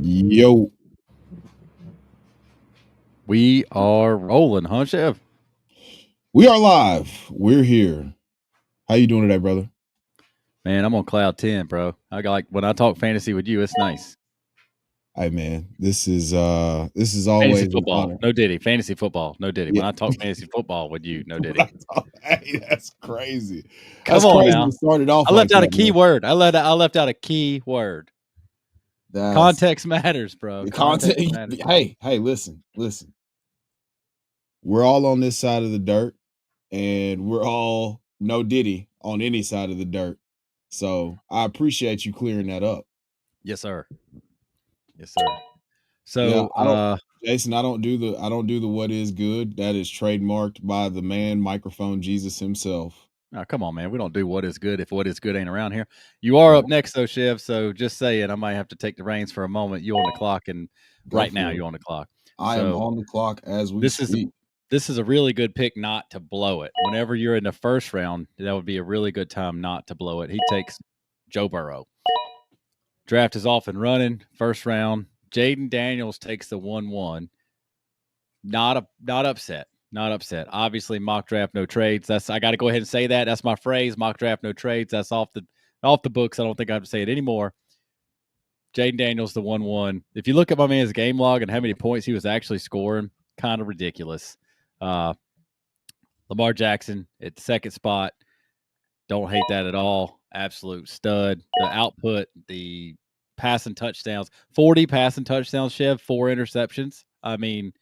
Yo, We are rolling, huh, Chef? we are live. We're here. How you doing today, brother? Man, I'm on cloud 10, bro. I got when I talk fantasy with you, it's nice. Hey, man, this is Fantasy always an football, honor. no Diddy. Fantasy football, no Diddy. Yeah. When I talk fantasy football with you, no Diddy. Hey, that's crazy. Come That's on crazy now. to start it off I left like out a that, key man. word. I left out a key word. That's Context matters, bro. the Context content. matters. Hey, listen. We're all on this side of the dirt, and we're all no Diddy on any side of the dirt. So I appreciate you clearing that up. Yes, sir. Yes, sir. Yeah, So, Jason, I don't do the what is good. That is trademarked by the man microphone Jesus himself. oh, come on, man. We don't do what is good if what is good ain't around here. You are up next, though, Chev. So just saying, I might have to take the reins for a moment. You on the clock, and Go right for now it. you're on the clock. I am on the clock as we speak. This is a really good pick not to blow it. Whenever you're in the first round, that would be a really good time not to blow it. He takes Joe Burrow. Draft is off and running. First round, Jaden Daniels takes the 1-1. Not upset. Not upset. Obviously, mock draft, no trades. I got to go ahead and say that. That's my phrase. Mock draft, no trades. That's off the books. I don't think I have to say it anymore. Jaden Daniels, the 1-1. If you look at my man's game log and how many points he was actually scoring, kind of ridiculous. Lamar Jackson at the second spot. Don't hate that at all. Absolute stud. The output, the passing touchdowns, 40 passing touchdowns, Chev, 4 interceptions. I mean,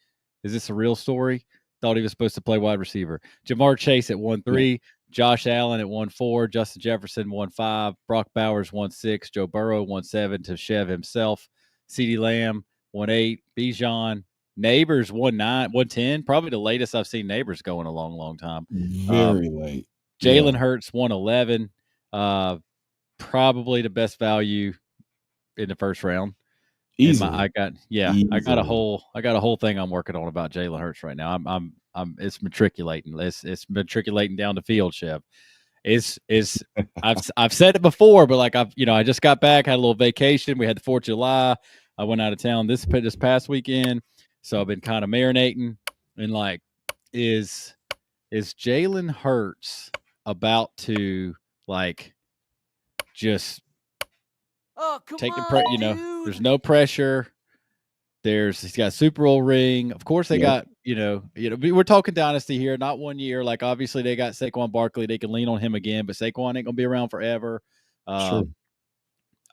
is this a real story? Thought he was supposed to play wide receiver. Jamar Chase at 1-3, Josh Allen at 1-4, Justin Jefferson 1-5, Brock Bowers 1-6, Joe Burrow 1-7 to Chev himself, CeeDee Lamb 1-8, Bijan, Neighbors 1-9, 1-10, probably the latest I've seen Neighbors go in a long, long time. Very late. Jalen Hurts 1-11, probably the best value in the first round. Easily. I got a whole thing I'm working on about Jalen Hurts right now. It's matriculating. It's matriculating down the field, Chev. I've said it before, but like I just got back, had a little vacation. We had the 4th of July. I went out of town this past weekend, so I've been kind of marinating and like, is Jalen Hurts about to like just take the pressure? There's no pressure. He's got a Super Bowl ring. Of course, they got we're talking dynasty here, not 1 year. Like obviously, they got Saquon Barkley. They can lean on him again, but Saquon ain't gonna be around forever. Sure.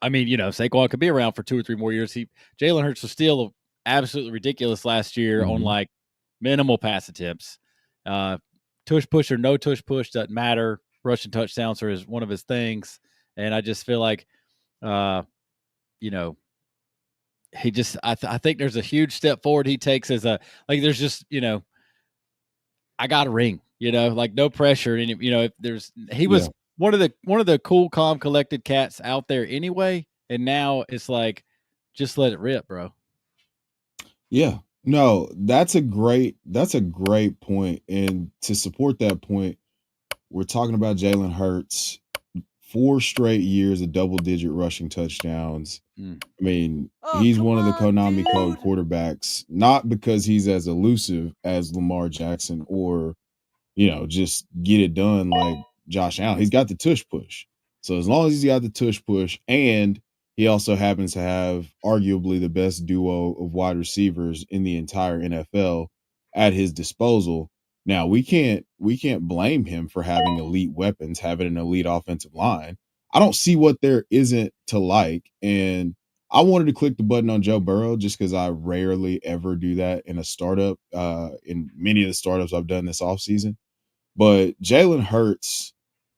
I mean, Saquon could be around for 2 or 3 more years. Jalen Hurts was still absolutely ridiculous last year on like minimal pass attempts. Tush push or no tush push doesn't matter. Rushing touchdowns are one of his things, and I just feel like, he just I think there's a huge step forward he takes as there's just I got a ring, like no pressure, and he was one of the cool, calm, collected cats out there anyway, and now it's like just let it rip, bro. Yeah. No, that's a great point. And to support that point, we're talking about Jalen Hurts, 4 straight years of double-digit rushing touchdowns. I mean, he's one of the Konami code quarterbacks, not because he's as elusive as Lamar Jackson or, just get it done like Josh Allen. He's got the tush push. So as long as he's got the tush push, and he also happens to have arguably the best duo of wide receivers in the entire NFL at his disposal. Now we can't blame him for having elite weapons, having an elite offensive line. I don't see what there isn't to like. And I wanted to click the button on Joe Burrow just because I rarely ever do that in a startup, in many of the startups I've done this offseason. But Jalen Hurts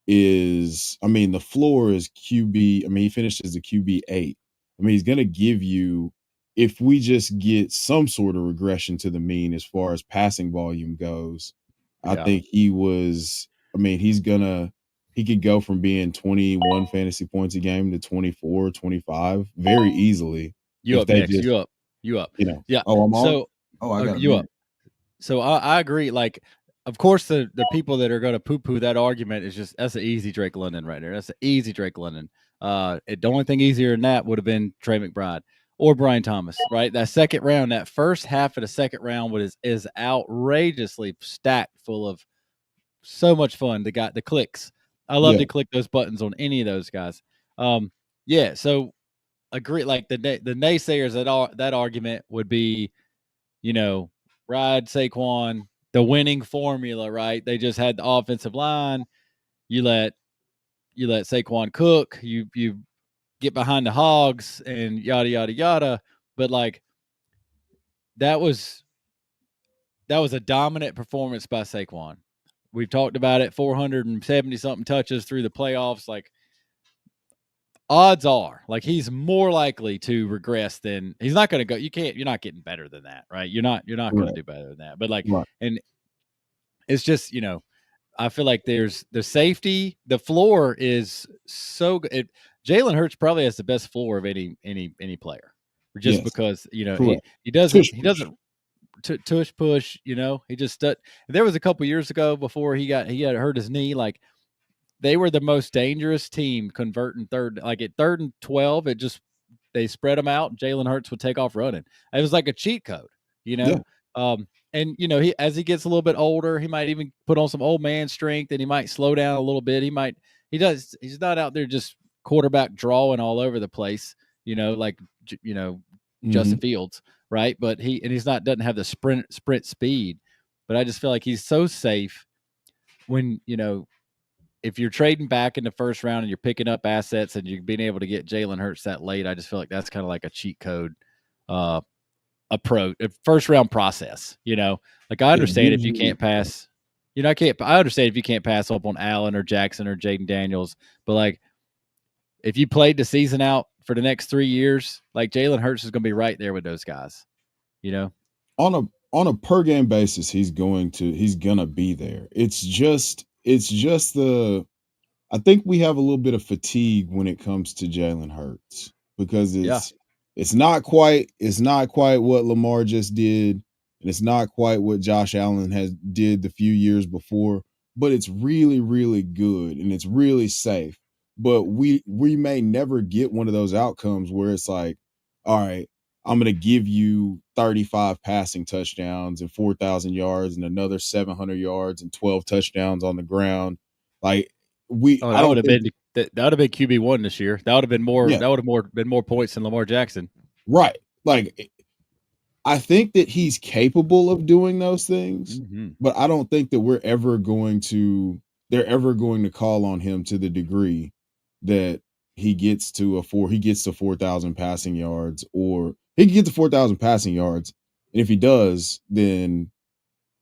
is, the floor is QB. He finished as a QB 8. He's going to give you, if we just get some sort of regression to the mean as far as passing volume goes, I think he could go from being 21 fantasy points a game to 24, 25 very easily. You up next. You up. Yeah. Oh, I'm on? I got you up. So I agree. Like, of course, the people that are going to poo-poo that argument is that's an easy Drake London right there. That's an easy Drake London. The only thing easier than that would have been Trey McBride or Brian Thomas, right? That second round, that first half of the second round is outrageously stacked full of so much fun. The clicks. I love to click those buttons on any of those guys. Yeah, so agree. Like the naysayers that argument would be, ride Saquon, the winning formula, right? They just had the offensive line. You let Saquon cook. You get behind the hogs and yada yada yada. But like that was a dominant performance by Saquon. We've talked about it, 470 something touches through the playoffs. Like odds are, like he's more likely to regress than he's not going to go. You're not getting better than that, right? You're not going to do better than that. But like, and it's just I feel like there's the safety. The floor is so good. Jalen Hurts probably has the best floor of any player, just because he doesn't tush push. He just there was a couple years ago before he had hurt his knee. Like they were the most dangerous team converting third. Like at 3rd and 12, they spread them out. And Jalen Hurts would take off running. It was like a cheat code, And he as he gets a little bit older, he might even put on some old man strength, and he might slow down a little bit. He's not out there just quarterback drawing all over the place, like Justin Fields, right? But doesn't have the sprint speed. But I just feel like he's so safe when if you're trading back in the first round and you're picking up assets and you're being able to get Jalen Hurts that late. I just feel like that's kind of like a cheat code approach, first round process. Like I understand if you can't pass, I understand if you can't pass up on Allen or Jackson or Jaden Daniels, but like if you played the season out for the next 3 years, like Jalen Hurts is going to be right there with those guys. On a per game basis, he's gonna be there. It's just I think we have a little bit of fatigue when it comes to Jalen Hurts because it's not quite what Lamar just did, and it's not quite what Josh Allen did the few years before, but it's really, really good and it's really safe. But we may never get one of those outcomes where it's like, all right, I'm going to give you 35 passing touchdowns and 4,000 yards and another 700 yards and 12 touchdowns on the ground. Like that would have been QB1 this year. That would have been more. Yeah. That would have been more points than Lamar Jackson. Right. Like I think that he's capable of doing those things, but I don't think that they're ever going to call on him to the degree that he gets to 4,000 passing yards, or he can get to 4,000 passing yards. And if he does, then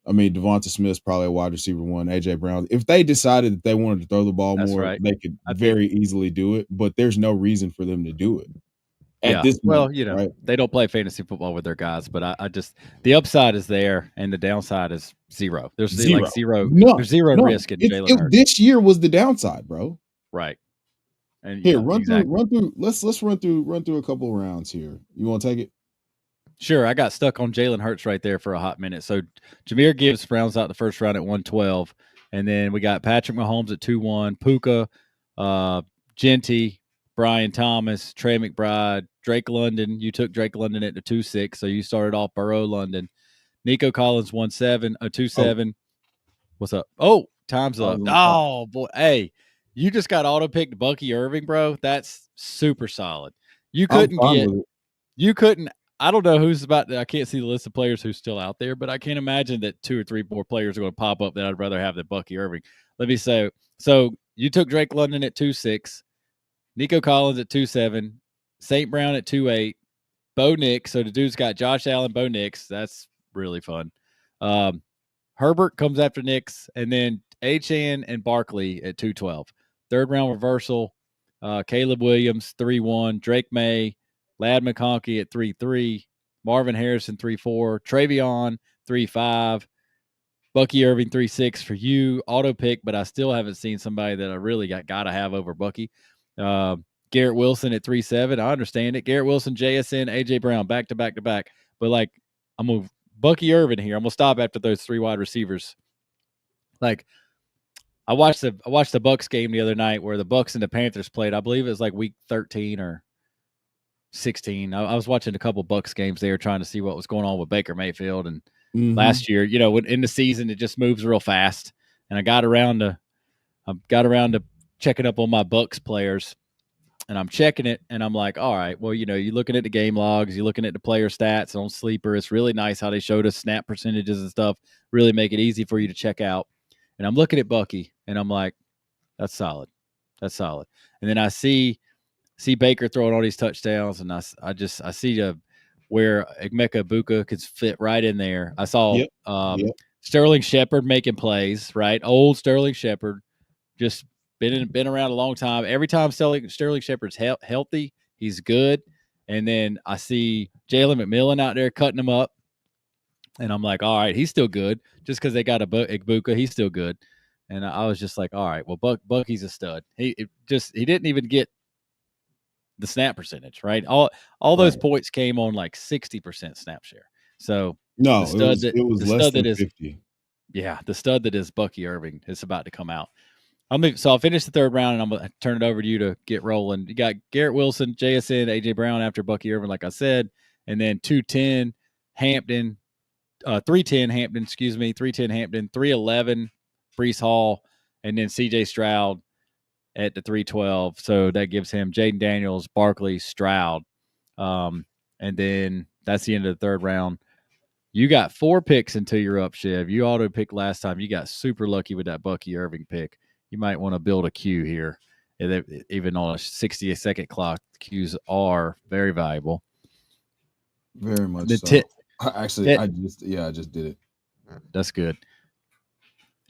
Devonta Smith's probably a wide receiver 1, AJ Brown. If they decided that they wanted to throw the ball more, they could very easily do it, but there's no reason for them to do it. At this moment, right? They don't play fantasy football with their guys, but I just the upside is there and the downside is zero. There's zero risk in Jalen Hurts. This year was the downside, bro. Right. And here, run through. Let's run through a couple of rounds here. You want to take it? Sure. I got stuck on Jalen Hurts right there for a hot minute. So Jahmyr Gibbs rounds out the first round at 112, and then we got Patrick Mahomes at 2-1, Puka, Genty, Brian Thomas, Trey McBride, Drake London. You took Drake London at the 2-6, so you started off Burrow London. Nico Collins 2-7. What's up? Oh, time's up. Oh boy, hey, you just got auto picked Bucky Irving, bro. That's super solid. You couldn't. I don't know who's I can't see the list of players who's still out there, but I can't imagine that 2 or 3 more players are going to pop up that I'd rather have than Bucky Irving. Let me say, so you took Drake London at 2-6. Nico Collins at 2-7, St. Brown at 2-8, Bo Nix. So the dude's got Josh Allen, Bo Nix. That's really fun. Herbert comes after Nix, and then Achane and Barkley at 2-12. Third round reversal, Caleb Williams 3-1, Drake May, Lad McConkey at 3-3, Marvin Harrison 3-4, Travion 3-5, Bucky Irving 3-6 for you. Auto pick, but I still haven't seen somebody that I really got to have over Bucky. Garrett Wilson at 3-7. I understand it. Garrett Wilson, JSN, AJ Brown, back to back to back. But like, I'm gonna Bucky Irving here. I'm gonna stop after those 3 wide receivers. Like, I watched the Bucks game the other night where the Bucks and the Panthers played. I believe it was like week 13 or 16. I was watching a couple Bucks games there, trying to see what was going on with Baker Mayfield. And Mm-hmm. last year, in the season, it just moves real fast. And I got around to checking up on my Bucks players, and I'm checking it, and I'm like, all right, well, you're looking at the game logs, you're looking at the player stats on Sleeper. It's really nice how they showed us snap percentages and stuff, really make it easy for you to check out. And I'm looking at Bucky, and I'm like, that's solid. That's solid. And then I see Baker throwing all these touchdowns, and I see where Emeka Buka could fit right in there. I saw Yep. Yep. Sterling Shepard making plays, right? Old Sterling Shepard, just been around a long time. Every time Sterling Shepard's healthy, he's good. And then I see Jalen McMillan out there cutting him up, and I'm like, all right, he's still good. Just because they got a Igbuka, he's still good. And I was just like, all right, well, Bucky's a stud. He didn't even get the snap percentage, right? All those points came on like 60% snap share. So No, the stud it was less than 50. The stud that is Bucky Irving is about to come out. I'll finish the third round, and I'm going to turn it over to you to get rolling. You got Garrett Wilson, JSN, AJ Brown after Bucky Irving, like I said, and then 210 Hampton, 310 Hampton, 310 Hampton, 311 Brees Hall, and then CJ Stroud at the 312. So that gives him Jaden Daniels, Barkley, Stroud. And then that's the end of the third round. You got 4 picks until you're up, Chev. You auto picked last time. You got super lucky with that Bucky Irving pick. You might want to build a queue here. Even on a 60-second clock, queues are very valuable. Very much so. Actually, I just did it. That's good.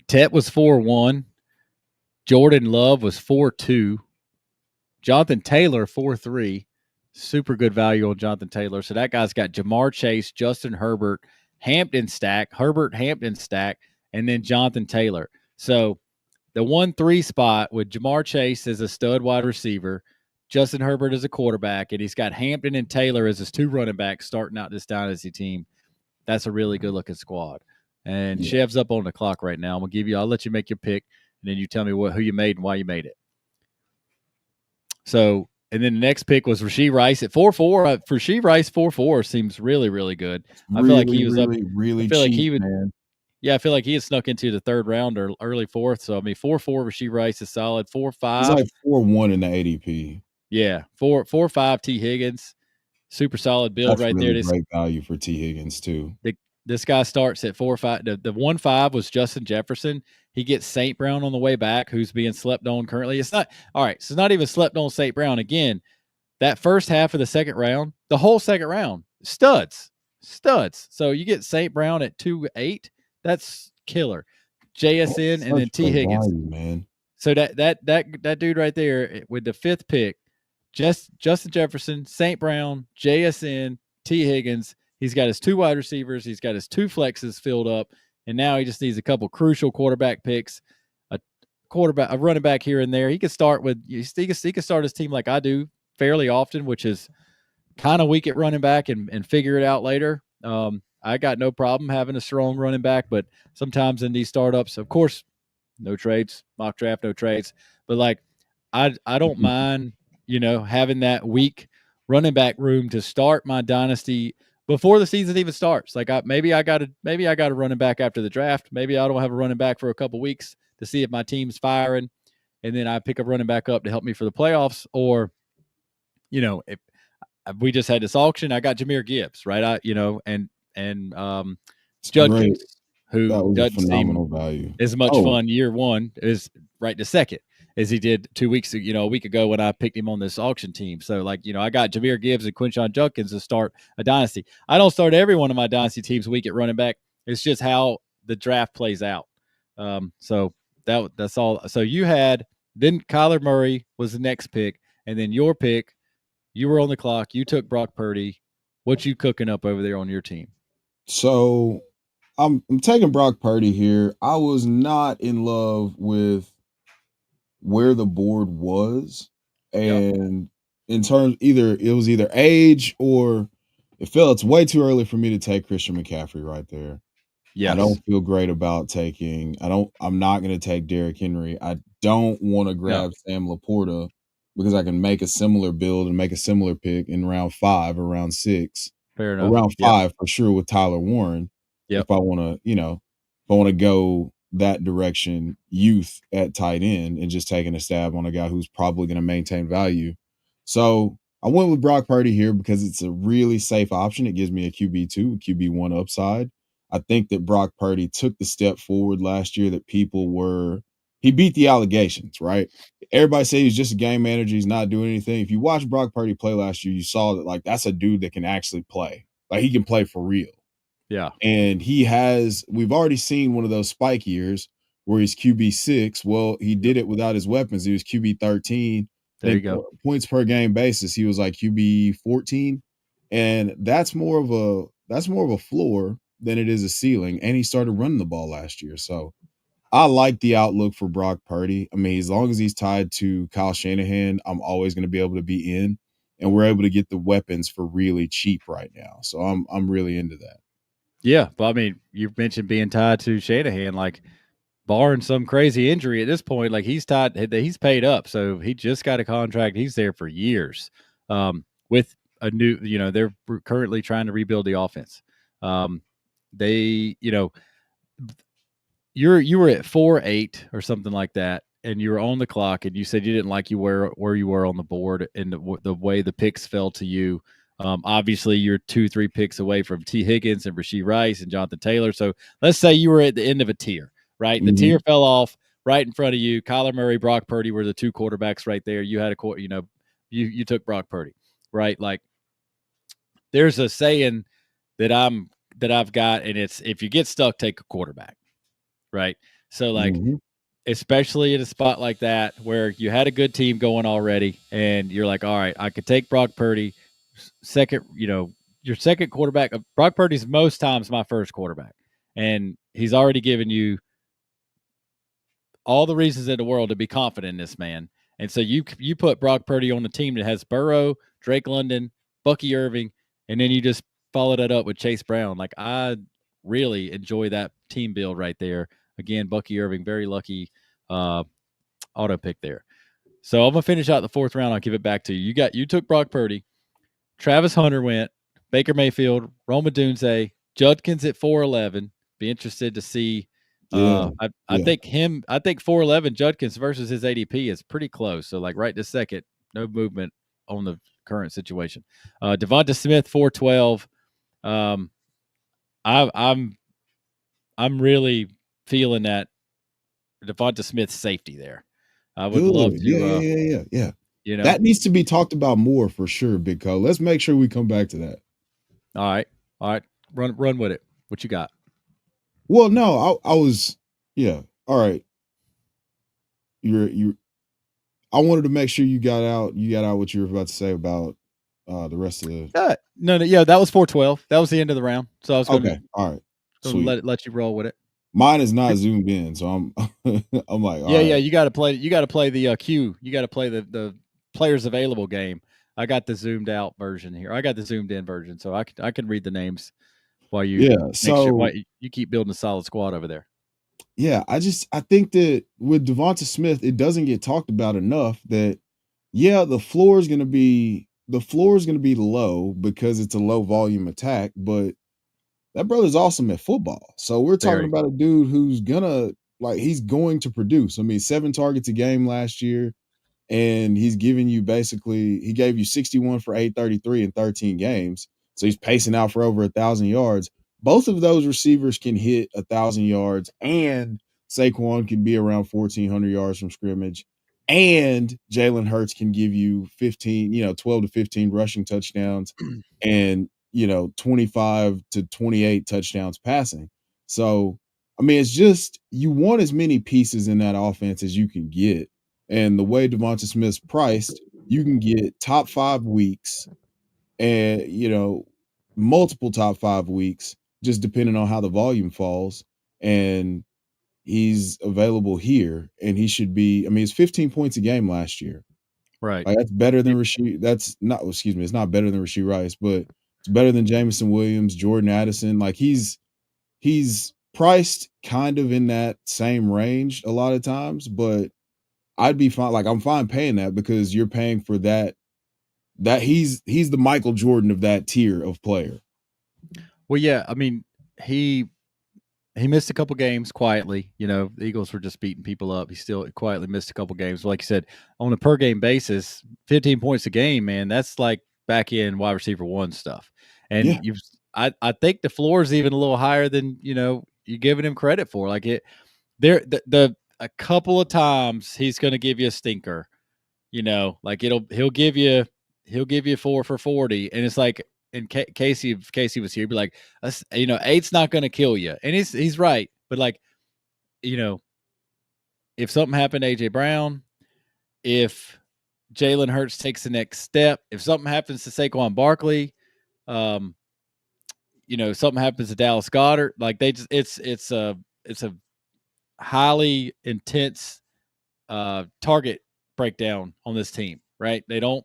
Tet was 4-1. Jordan Love was 4-2. Jonathan Taylor 4-3. Super good value on Jonathan Taylor. So that guy's got Jamar Chase, Justin Herbert, Hampton stack, and then Jonathan Taylor. So the 1-3 spot with Jamar Chase as a stud wide receiver, Justin Herbert as a quarterback, and he's got Hampton and Taylor as his 2 running backs starting out this Dynasty team. That's a really good looking squad. And Chev's up on the clock right now. I'll let you make your pick, and then you tell me who you made and why you made it. So, and then the next pick was Rashee Rice at 4-4. Rashee Rice 4-4 seems really, really good. I feel like he was really cheap, like he would, man. Yeah, I feel like he had snuck into the third round or early fourth. So, 4-4 Rashee Rice is solid. 4-5. He's like 4-1 in the ADP. Yeah, 4-5 T. Higgins. Super solid build. That's right really there. Great value for T. Higgins, too. This guy starts at 4-5. The 1-5 was Justin Jefferson. He gets St. Brown on the way back, who's being slept on currently. It's not all right. So it's not even slept on St. Brown again. That first half of the second round, the whole second round, studs. So you get St. Brown at 2-8. That's killer. JSN and then T. Higgins. Value, man. So that dude right there with the 5th pick, Justin Jefferson, St. Brown, JSN, T. Higgins. He's got his 2 wide receivers. He's got his 2 flexes filled up. And now he just needs a couple crucial quarterback picks, a running back here and there. He could start his team like I do fairly often, which is kind of weak at running back and figure it out later. I got no problem having a strong running back, but sometimes in these startups, of course, no trades, mock draft, no trades. But like I don't mind, having that weak running back room to start my dynasty before the season even starts. Like maybe I got a running back after the draft. Maybe I don't have a running back for a couple weeks to see if my team's firing, and then I pick a running back up to help me for the playoffs. Or, if we just had this auction, I got Jahmyr Gibbs, right? Judkins, who doesn't seem value. As much fun year one is right to second as he did 2 weeks, a week ago when I picked him on this auction team. So, I got Jahmyr Gibbs and Quinshon Judkins to start a dynasty. I don't start every one of my dynasty teams weak at running back. It's just how the draft plays out. So that's all. So you had then Kyler Murray was the next pick, and then your pick. You were on the clock. You took Brock Purdy. What you cooking up over there on your team? So I'm taking Brock Purdy here. I was not in love with where the board was, and in terms it was either age or it felt it's way too early for me to take Christian McCaffrey right there. Yes. I don't feel great about taking I'm not going to take Derrick Henry. I don't want to grab Sam Laporta because I can make a similar build and make a similar pick in round 5 or round 6 Fair or enough. round Yep. 5 for sure with Tyler Warren. Yep. If I want to, if I want to go that direction, youth at tight end and just taking a stab on a guy who's probably going to maintain value. So I went with Brock Purdy here because it's a really safe option. It gives me a QB2, a QB1 upside. I think that Brock Purdy took the step forward last year that he beat the allegations, right? Everybody say he's just a game manager. He's not doing anything. If you watch Brock Purdy play last year, you saw that like that's a dude that can actually play. Like he can play for real. Yeah. And we've already seen one of those spike years where he's QB6. Well, he did it without his weapons. He was QB13. There you go. Points per game basis, he was like QB14. And that's more of a floor than it is a ceiling. And he started running the ball last year. So I like the outlook for Brock Purdy. I mean, as long as he's tied to Kyle Shanahan, I'm always going to be able to be in. And we're able to get the weapons for really cheap right now. So I'm really into that. Yeah, but I mean, you mentioned being tied to Shanahan, like barring some crazy injury at this point, like he's paid up, so he just got a contract. He's there for years. With a new, they're currently trying to rebuild the offense. They, you were at 4-8 or something like that, and you were on the clock, and you said you didn't like where you were on the board and the way the picks fell to you. Obviously, you're 2-3 picks away from T. Higgins and Rashee Rice and Jonathan Taylor. So let's say you were at the end of a tier, right? The tier fell off right in front of you. Kyler Murray, Brock Purdy were the two quarterbacks right there. You had you took Brock Purdy, right? Like there's a saying that I've got, and it's if you get stuck, take a quarterback, right? So like. Especially in a spot like that where you had a good team going already and you're like, all right, I could take Brock Purdy second, your second quarterback. Brock Purdy's most times my first quarterback, and he's already given you all the reasons in the world to be confident in this man. And so you put Brock Purdy on the team that has Burrow, Drake London, Bucky Irving, and then you just follow that up with Chase Brown. Like I really enjoy that team build right there. Again, Bucky Irving, very lucky auto pick there. So I'm gonna finish out the 4th round. I'll give it back to you. You took Brock Purdy, Travis Hunter went, Baker Mayfield, Roma Dunze, Judkins at 411. Be interested to see. I think 411 Judkins versus his ADP is pretty close. So like right this second, no movement on the current situation. Devonta Smith 412. I'm really feeling that Devonta Smith's safety there. I would love to. Yeah. That needs to be talked about more for sure, Big Co. Let's make sure we come back to that. All right. Run with it. What you got? Well, no, I was, yeah. All right. I wanted to make sure you got out what you were about to say about the rest of the. No, yeah, that was 412. That was the end of the round. So I was going to all right. Sweet. Let you roll with it. Mine is not zoomed in, so I'm I'm like, yeah. You got to play the queue. You got to play the players available game. I got the zoomed out version here. I got the zoomed in version, so I can read the names while you you keep building a solid squad over there. Yeah, I think that with Devonta Smith, it doesn't get talked about enough that the floor is going to be low because it's a low volume attack, but that brother's awesome at football. So we're talking about a dude who's he's going to produce. I mean, 7 targets a game last year, and he gave you 61 for 833 in 13 games. So he's pacing out for over 1,000 yards. Both of those receivers can hit 1,000 yards, and Saquon can be around 1,400 yards from scrimmage, and Jalen Hurts can give you 12 to 15 rushing touchdowns, and 25 to 28 touchdowns passing. So, I mean, it's just you want as many pieces in that offense as you can get. And the way Devonta Smith's priced, you can get top 5 weeks and, multiple top 5 weeks, just depending on how the volume falls. And he's available here, and he should be, it's 15 points a game last year. Right. Like, that's better than Rashee. It's not better than Rashee Rice, but it's better than Jameson Williams, Jordan Addison. Like he's priced kind of in that same range a lot of times, but I'd be fine. Like, I'm fine paying that because you're paying for that. That he's the Michael Jordan of that tier of player. Well, yeah, I mean, he missed a couple games quietly. You know, the Eagles were just beating people up. He still quietly missed a couple games. Like you said, on a per game basis, 15 points a game, man, that's like back in wide receiver one stuff. And Yeah, I think the floor is even a little higher than you're giving him credit for. Like the a couple of times he's going to give you a stinker. Like he'll give you 4 for 40, and it's like, and Casey, if Casey was here, he'd be like, 8's not going to kill you, and he's right. But like, if something happened to AJ Brown, if Jalen Hurts takes the next step, if something happens to Saquon Barkley, something happens to Dallas Goedert, like they just it's a highly intense target breakdown on this team, right? They don't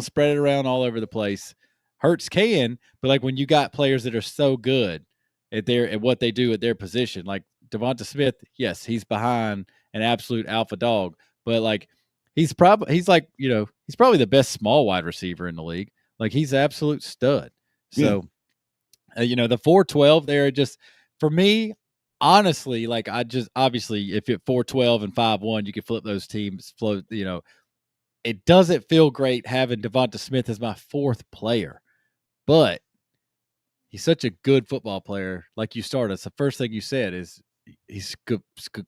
spread it around all over the place. Hurts can, but like when you got players that are so good at what they do at their position, like Devonta Smith, yes, he's behind an absolute alpha dog, but like he's probably the best small wide receiver in the league. Like he's absolute stud. yeah, So the 412 there, just for me, honestly, like I just obviously if it 412 and 5-1, you could flip those teams. Float, it doesn't feel great having Devonta Smith as my fourth player, but he's such a good football player. Like you started, it's the first thing you said is he's good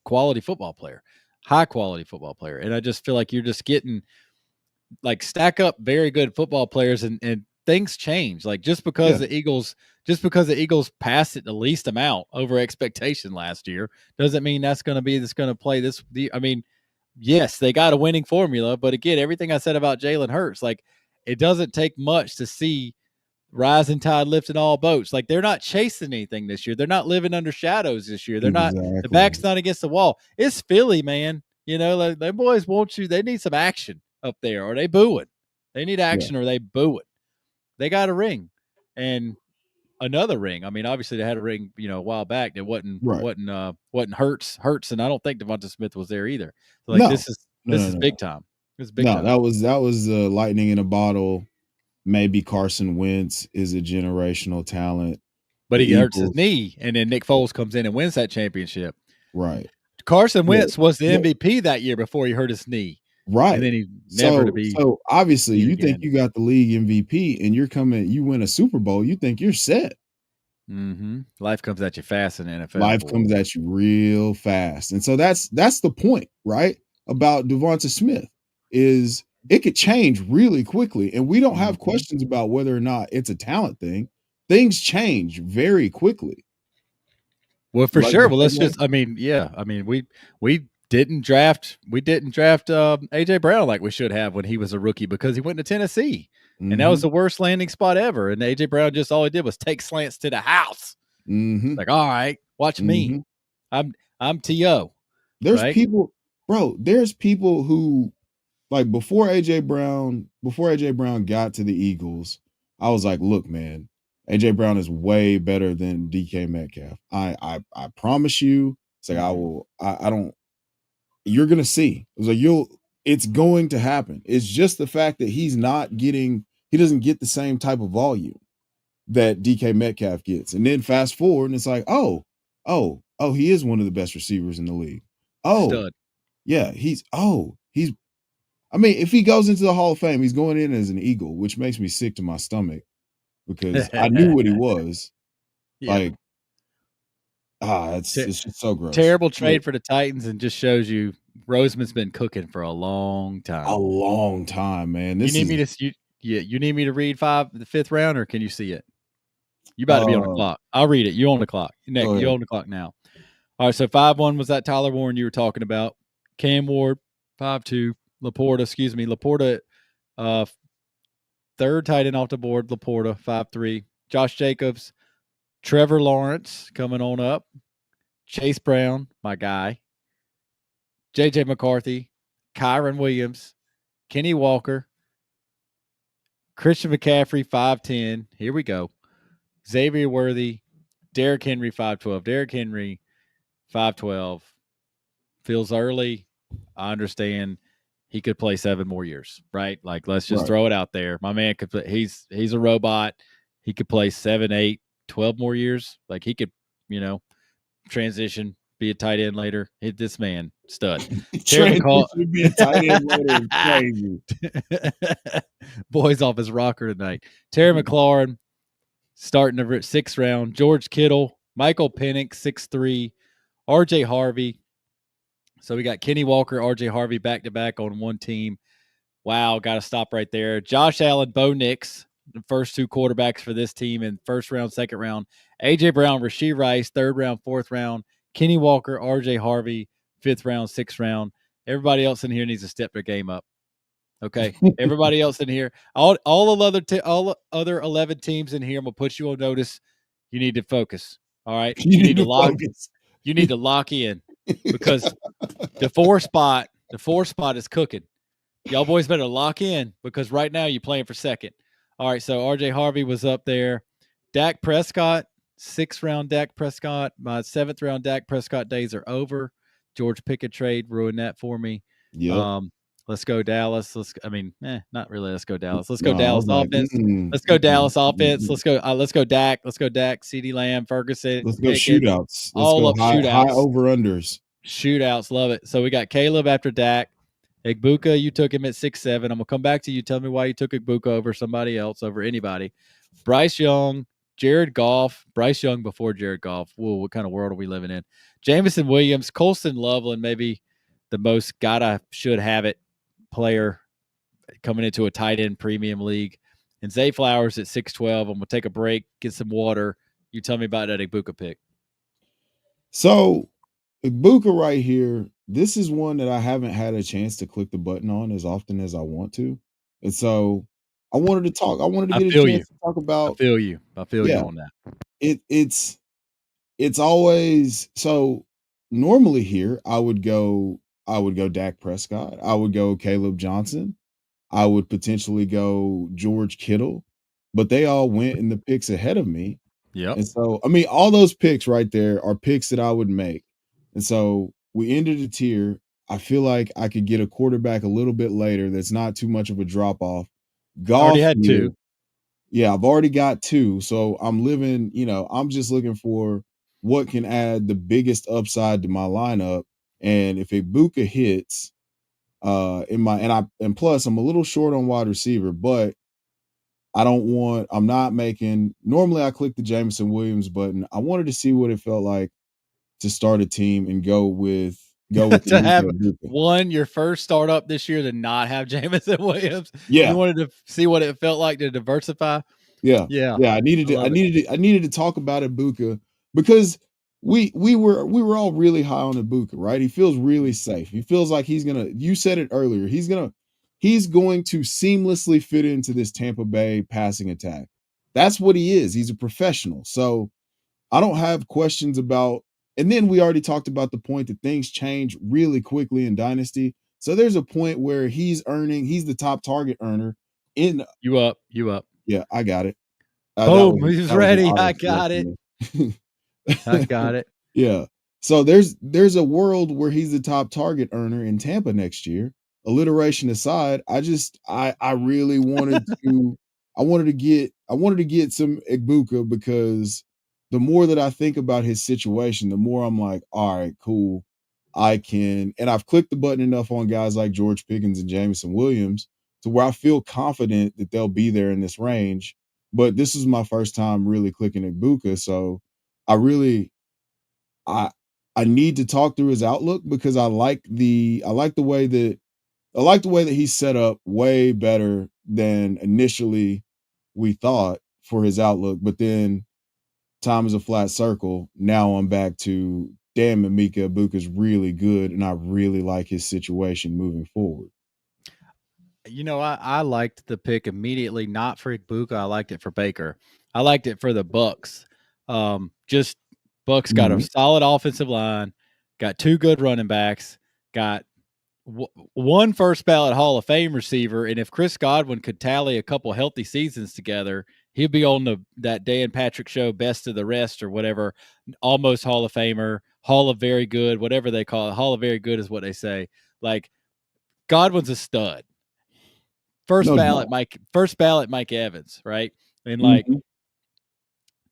quality football player, high quality football player, and I just feel like you're just getting like stack up very good football players, and things change. Like just because yeah, the Eagles passed it the least amount over expectation last year doesn't mean that's going to play this. I mean, yes, they got a winning formula, but again, everything I said about Jalen Hurts, like it doesn't take much to see rising tide lifting all boats. Like they're not chasing anything this year. They're not living under shadows this year. They're not. The back's exactly. not against the wall. It's Philly, man. Like, they boys want you. They need some action up there, or they booing. They need Yeah, action, or they booing. They got a ring, and another ring. I mean, obviously they had a ring, a while back that right. wasn't Hurts, and I don't think Devonta Smith was there either. So like No, no, this no, is no, big no. time. This is big No, time. that was lightning in a bottle. Maybe Carson Wentz is a generational talent. But The he hurts his Eagles, knee, and then Nick Foles comes in and wins that championship. right? Carson Yeah, Wentz was the yeah, MVP that year before he hurt his knee, and right. then he never to So, be so obviously, seen you think again. you got the league MVP, and you win a Super Bowl, you think you're set. Life comes at you fast in the NFL, Life boy. comes at you real fast, and so that's the point, right? About Devonta Smith is it could change really quickly, and we don't have Mhm. questions about whether or not it's a talent thing. Things change very quickly. Well, for Like sure. Well, before, let's just. I mean, yeah. I mean, we didn't draft AJ Brown like we should have when he was a rookie because he went to Tennessee, and that was mm-hmm, the worst landing spot ever. And AJ Brown just all he did was take slants to the house. mm-hmm, Like, all right, watch me. mm-hmm. I'm To, There's right? people, bro. There's people who like before AJ Brown got to the Eagles, I was like, look, man, AJ Brown is way better than DK Metcalf. I promise you. It's like I Mhm. will. I don't. You're gonna see. It was like you'll. It's going to happen. It's just the fact that he's not getting. He doesn't get the same type of volume that DK Metcalf gets. And then fast forward, and it's like, oh, he is one of the best receivers in the league. Oh, Stud. yeah, he's I mean, if he goes into the Hall of Fame, he's going in as an Eagle, which makes me sick to my stomach because I knew what he was. Yeah. Like, it's Te- it's just so gross. Terrible But trade for the Titans, and just shows you Roseman's been cooking for a long a time. long time, man. You This need me is to you need me to read the fifth round, or can you see it? You about to be on the uh clock. I'll read it. You on the clock. Nick, go you ahead. on the clock now. All right, so 5-1 was that Tyler Warren you were talking about. Cam Ward, 5-2. Laporta, uh, third tight end off the board. Laporta, 5-3. Josh Jacobs, Trevor Lawrence coming on up. Chase Brown, my guy. JJ McCarthy, Kyron Williams, Kenny Walker, Christian McCaffrey, 5-10. Here we go. Xavier Worthy, Derrick Henry, 5-12. Derrick Henry, 5-12. Feels early. I understand. he could play 7 more years, right? Like, let's just Right. throw it out there. My man could play, he's a robot. He could play 7, 8, 12 more years. Like, he could, transition, be a tight end later. This man, stud. Terry McCall Transition to be a tight end later is crazy. Boy's off his rocker tonight. Terry McLaurin starting the 6th round. George Kittle, Michael Penix, 6'3", RJ Harvey. So we got Kenny Walker, RJ Harvey back-to-back on one team. Wow, got to stop right there. Josh Allen, Bo Nix, the first 2 quarterbacks for this team in first round, second round. A.J. Brown, Rashee Rice, 3rd round, 4th round. Kenny Walker, RJ Harvey, 5th round, 6th round. Everybody else in here needs to step their game up. Okay, everybody else in here, all other 11 teams in here, I'm gonna put you on notice. You need to focus. All right, You need to focus. You need to lock in because the 4 spot is cooking. Y'all boys better lock in because right now you're playing for second. All right, so RJ Harvey was up there. Dak Prescott, 6th round Dak Prescott. My 7th round Dak Prescott days are over. George Pickett trade ruined that for me. Yep. Let's go Dallas. Not really. Let's go Dallas. Let's go Dallas offense. Let's go Dallas offense. Let's go Dak. Let's go Dak. CeeDee Lamb, Ferguson. Let's go Pickett, shootouts. Let's all go up high shootouts. over-unders. Shootouts. Love it. So we got Caleb after Dak. Igbuka, you took him at 6'7". I'm going to come back to you. Tell me why you took Igbuka over somebody else, over anybody. Bryce Young, Jared Goff. Bryce Young before Jared Goff. Whoa, what kind of world are we living in? Jamison Williams, Colston Loveland, maybe the most gotta should have it player coming into a tight end premium league. And Zay Flowers at 6'12". I'm going to take a break, get some water. You tell me about that Igbuka pick. So, Igbuka right here, this is one that I haven't had a chance to click the button on as often as I want to. And so I wanted to get a chance to talk about. I feel you on that. It's always so normally here I would go Dak Prescott. I would go Caleb Johnson. I would potentially go George Kittle, but they all went in the picks ahead of me. Yep. And so, I mean, all those picks right there are picks that I would make. And so we ended the tier. I feel like I could get a quarterback a little bit later that's not too much of a drop off. Golf already had here, 2. Yeah, I've already got 2. So I'm living, I'm just looking for what can add the biggest upside to my lineup. And if Igbuka hits, and plus I'm a little short on wide receiver, but normally I click the Jameson Williams button. I wanted to see what it felt like to start a team and go with to have your first startup this year to not have Jameson Williams. Yeah. You wanted to see what it felt like to diversify. Yeah. I needed to talk about Igbuka because we were all really high on Igbuka, right? He feels really safe. He feels like you said it earlier, he's going to seamlessly fit into this Tampa Bay passing attack. That's what he is. He's a professional. So I don't have questions about, and then we already talked about the point that things change really quickly in Dynasty. So there's a point where he's the top target earner in you up. Yeah, I got it. Boom, he's ready. I got it. I got it. Yeah. So there's a world where he's the top target earner in Tampa next year. Alliteration aside, I really wanted to get some Igbuka because the more that I think about his situation, the more I'm like, all right, cool. And I've clicked the button enough on guys like George Pickens and Jameson Williams to where I feel confident that they'll be there in this range. But this is my first time really clicking Igbuka, so I need to talk through his outlook because I like the way that he's set up way better than initially we thought for his outlook. But then time is a flat circle. Now I'm back to damn it, Mika Igbuka's really good, and I really like his situation moving forward. I liked the pick immediately, not for Igbuka. I liked it for Baker. I liked it for the Bucks. Just Bucks got a solid offensive line, got 2 good running backs, got one first ballot Hall of Fame receiver, and if Chris Godwin could tally a couple healthy seasons together, he'd be on that Dan Patrick show, best of the rest or whatever, almost Hall of Famer, Hall of Very Good, whatever they call it. Hall of Very Good is what they say. Like, Godwin's a stud. First No ballot doubt. Mike Evans, right? And like Mhm.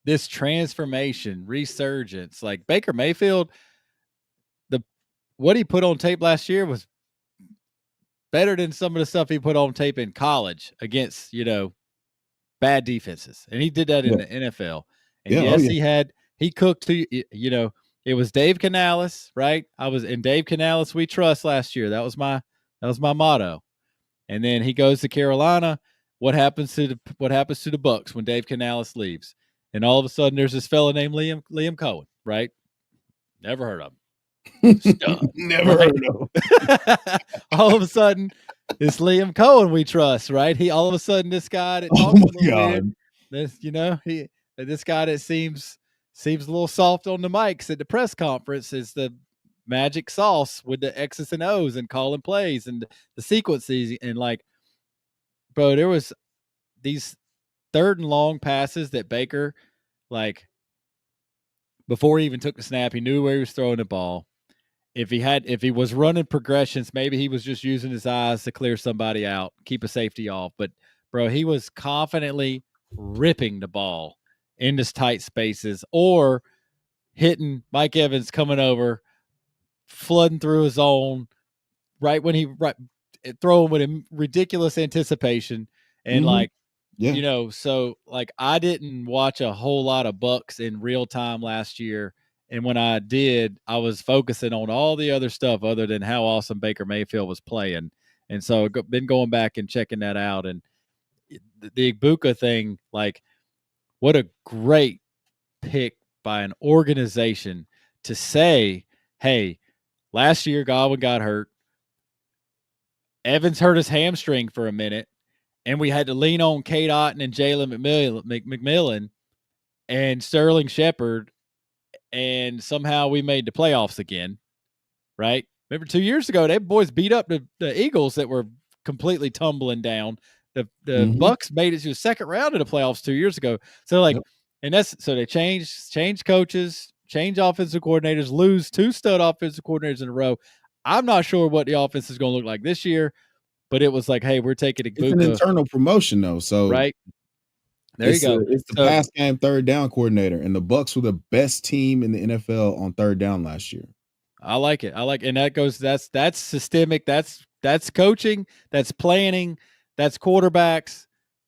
this transformation, resurgence, like Baker Mayfield, what he put on tape last year was better than some of the stuff he put on tape in college against, bad defenses. And he did that in Yeah. the NFL. And Yeah. Oh, yes, yeah. he cooked to, it was Dave Canales, right? I was in Dave Canales we trust last year. That was my motto. And then he goes to Carolina. What happens to the Bucks when Dave Canales leaves? And all of a sudden there's this fella named Liam Cohen, right? Never heard of him. Stud, Never right? heard of. All of a sudden, it's Liam Cohen we trust, right? He all of a sudden this guy that Oh talks a my little weird, God. this guy that seems a little soft on the mics at the press conference is the magic sauce with the X's and O's and calling plays and the sequences and like, bro, there was these third and long passes that Baker, like, before he even took the snap, he knew where he was throwing the ball. If he was running progressions, maybe he was just using his eyes to clear somebody out, keep a safety off. But bro, he was confidently ripping the ball into tight spaces or hitting Mike Evans coming over, flooding through his zone right when throwing with a ridiculous anticipation and Mhm. Yeah. so like I didn't watch a whole lot of Bucks in real time last year. And when I did, I was focusing on all the other stuff other than how awesome Baker Mayfield was playing. And so been going back and checking that out. And the Ibuka thing, like, what a great pick by an organization to say, hey, last year Godwin got hurt. Evans hurt his hamstring for a minute. And we had to lean on Kate Otten and Jalen McMillan and Sterling Shepard, and somehow we made the playoffs again, right? Remember 2 years ago, they boys beat up the Eagles that were completely tumbling down. The Mhm. Bucks made it to the second round of the playoffs 2 years ago. So like, Yep. and that's so they change coaches, change offensive coordinators, lose 2 stud offensive coordinators in a row. I'm not sure what the offense is going to look like this year, but it was like, hey, we're taking It's an Ibuka, internal promotion though, so right? There you go. it's the So pass game third down coordinator, and the Bucks were the best team in the NFL on third down last year. I like it. And that goes, that's systemic. That's coaching. That's planning. That's quarterbacks.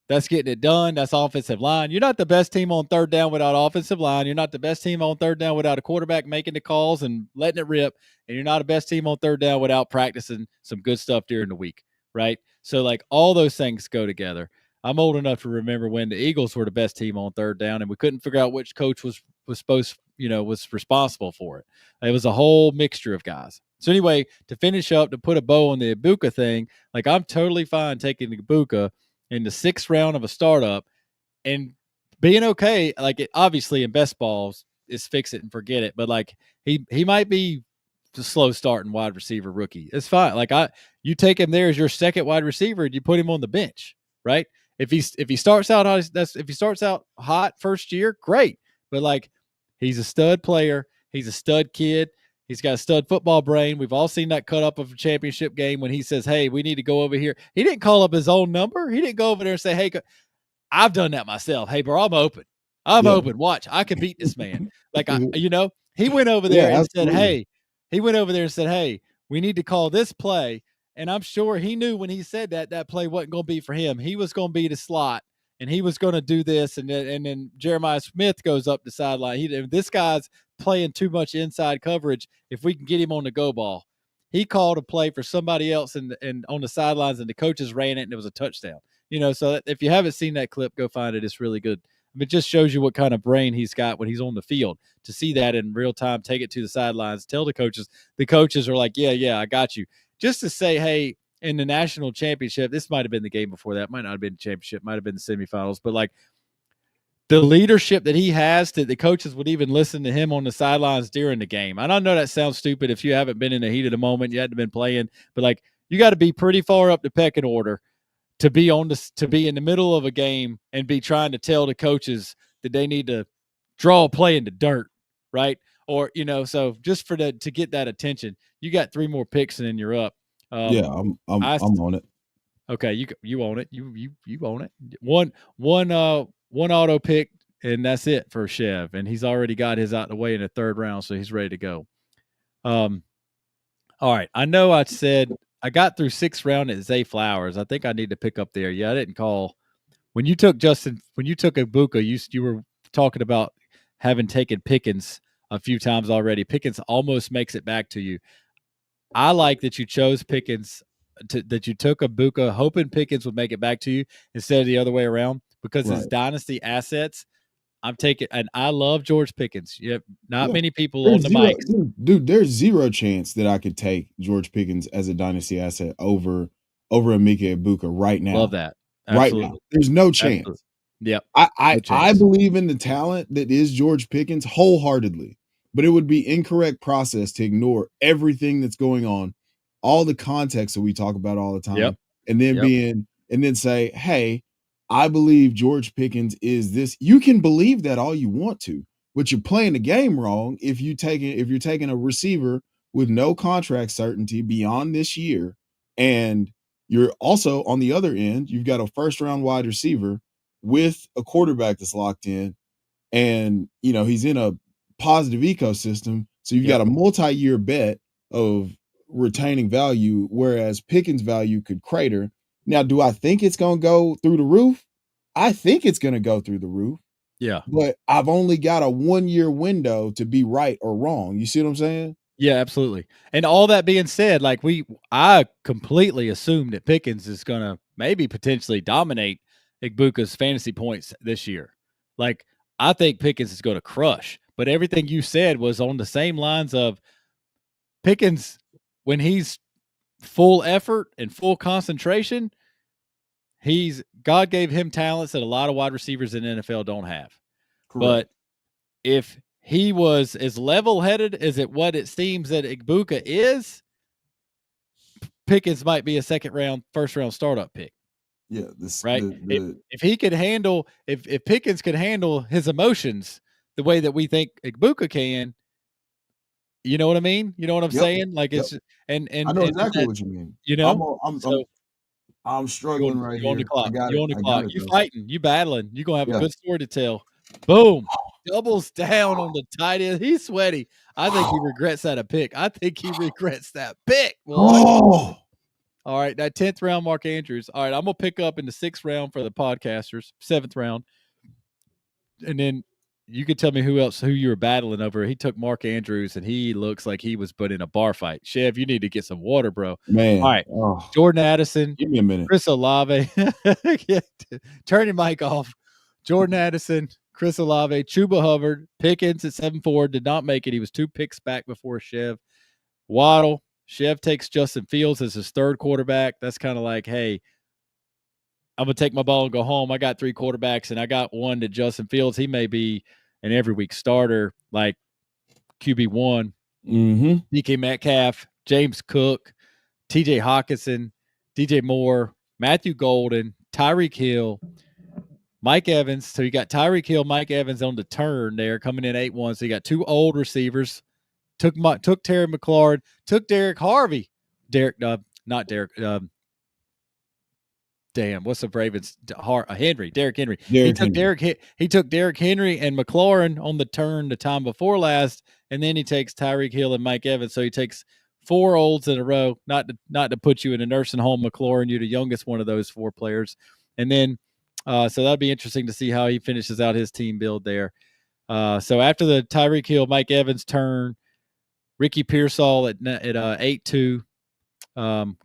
That's getting it done. That's offensive line. You're not the best team on third down without offensive line. You're not the best team on third down without a quarterback making the calls and letting it rip. And you're not a best team on third down without practicing some good stuff during the week. Right. So like all those things go together. I'm old enough to remember when the Eagles were the best team on third down and we couldn't figure out which coach was supposed, was responsible for it. It was a whole mixture of guys. So anyway, to finish up, to put a bow on the Ibuka thing, like I'm totally fine taking the Ibuka in the 6th round of a startup and being okay. Like it, obviously in best balls is fix it and forget it, but like he might be a slow starting wide receiver rookie. It's fine. Like you take him there as your second wide receiver and you put him on the bench, right? If he starts out if he starts out hot first year, great. But like he's a stud player, he's a stud kid. He's got a stud football brain. We've all seen that cut up of a championship game when he says, hey, we need to go over here. He didn't call up his own number. He didn't go over there and say, hey, I've done that myself. Hey, bro, I'm open. I'm Yeah. open. Watch, I can beat this man. Like he went over Yeah, there and said, absolutely. hey, we need to call this play. And I'm sure he knew when he said that play wasn't going to be for him. He was going to be the slot and he was going to do this. And then Jeremiah Smith goes up the sideline. This guy's playing too much inside coverage. If we can get him on the go ball, he called a play for somebody else and on the sidelines and the coaches ran it and it was a touchdown. So if you haven't seen that clip, go find it. It's really good. It just shows you what kind of brain he's got when he's on the field. To see that in real time, take it to the sidelines, tell the coaches are like, yeah, I got you. Just to say, hey, in the national championship, this might have been the game before that, might not have been the championship, might have been the semifinals, but like the leadership that he has, that the coaches would even listen to him on the sidelines during the game. And I know that sounds stupid if you haven't been in the heat of the moment, you hadn't been playing, but like you got to be pretty far up the pecking order to be to be in the middle of a game and be trying to tell the coaches that they need to draw a play in the dirt, right? Or so just to get that attention, you got 3 more picks and then you're up. Yeah, I'm I on it. Okay, you own it. You own it. One auto pick, and that's it for Chev, and he's already got his out the way in the third round, so he's ready to go. All right. I know I said I got through 6th round at Zay Flowers. I think I need to pick up there. Yeah, I didn't call when you took Ibuka. You were talking about having taken Pickens a few times already. Pickens almost makes it back to you. I like that you chose Pickens, that you took Ibuka, hoping Pickens would make it back to you instead of the other way around, because his Right. dynasty assets, I'm taking, and I love George Pickens. Yep, not Yeah. many people on There's the zero mics. dude, there's zero chance that I could take George Pickens as a dynasty asset over Emeka Egbuka right Love now. that. Right now. Absolutely. There's no Absolutely. chance. Yep. I No I I chance. believe in the talent that is George Pickens wholeheartedly, but it would be incorrect process to ignore everything that's going on, all the context that we talk about all the Yep. time, and then Yep. say, "Hey, I believe George Pickens is this." You can believe that all you want to, but you're playing the game wrong if you're taking a receiver with no contract certainty beyond this year, and you're also on the other end, you've got a first round wide receiver with a quarterback that's locked in, and he's in a positive ecosystem, so you've Yep. got a multi-year bet of retaining value, whereas Pickens value could crater. Now, do I think it's going to go through the roof? I think it's going to go through the roof, Yeah. but I've only got a 1-year window to be right or wrong. You see what I'm saying? Yeah, absolutely. And all that being said, like I completely assume that Pickens is gonna maybe potentially dominate Igbuka's fantasy points this year. Like, I think Pickens is gonna crush. But everything you said was on the same lines of Pickens, when he's full effort and full concentration, God gave him talents that a lot of wide receivers in the NFL don't have. Correct. But if he was as level headed as what it seems that Igbuka is, Pickens might be a first round startup pick, Yeah, this right? If the if he could handle, if Pickens could handle his emotions the way that we think Igbuka can, you know what I mean? You know what I'm Yep, saying? Like, yep. it's I know and exactly that, what you mean. you I'm know. on, So I'm struggling right you on the here. I clock. got You it. on the I clock. got it You though. fighting. You battling. You gonna have a Yeah. good story to tell. Boom. Doubles down on the tight end. He's sweaty. I think he regrets that pick. I think he regrets that pick, boy. Oh, All right, that 10th round, Mark Andrews. All right, I'm gonna pick up in the 6th round for the podcasters, 7th round, and then you could tell me who you were battling over. He took Mark Andrews, and he looks like he was put in a bar fight. Chev, you need to get some water, bro. All man. right, Oh, Jordan Addison, give me a minute. Chris Olave. Yeah, turn your mic off. Jordan Addison, Chris Olave, Chuba Hubbard, Pickens at 7-4 did not make it. He was 2 picks back before Chev. Waddle. Chev takes Justin Fields as his third quarterback. That's kind of like, hey, I'm gonna take my ball and go home. I got 3 quarterbacks, and I got one to Justin Fields. He may be an every week starter, like QB1. Mm-hmm. DK Metcalf, James Cook, TJ Hawkinson, DJ Moore, Matthew Golden, Tyreek Hill, Mike Evans. So you got Tyreek Hill, Mike Evans on the turn there, coming in 8-1. So you got 2 old receivers. Took Terry McLaurin, took Derek Harvey. Not Derek. Damn, what's the Ravens? Henry, Derrick Henry. Derrick Henry. He took Derrick Henry and McLaurin on the turn the time before last, and then he takes Tyreek Hill and Mike Evans. So he takes 4 olds in a row. Not to put you in a nursing home, McLaurin. You're the youngest one of those 4 players, and then so that'd be interesting to see how he finishes out his team build there. So after the Tyreek Hill, Mike Evans turn, Ricky Pearsall at 8-2,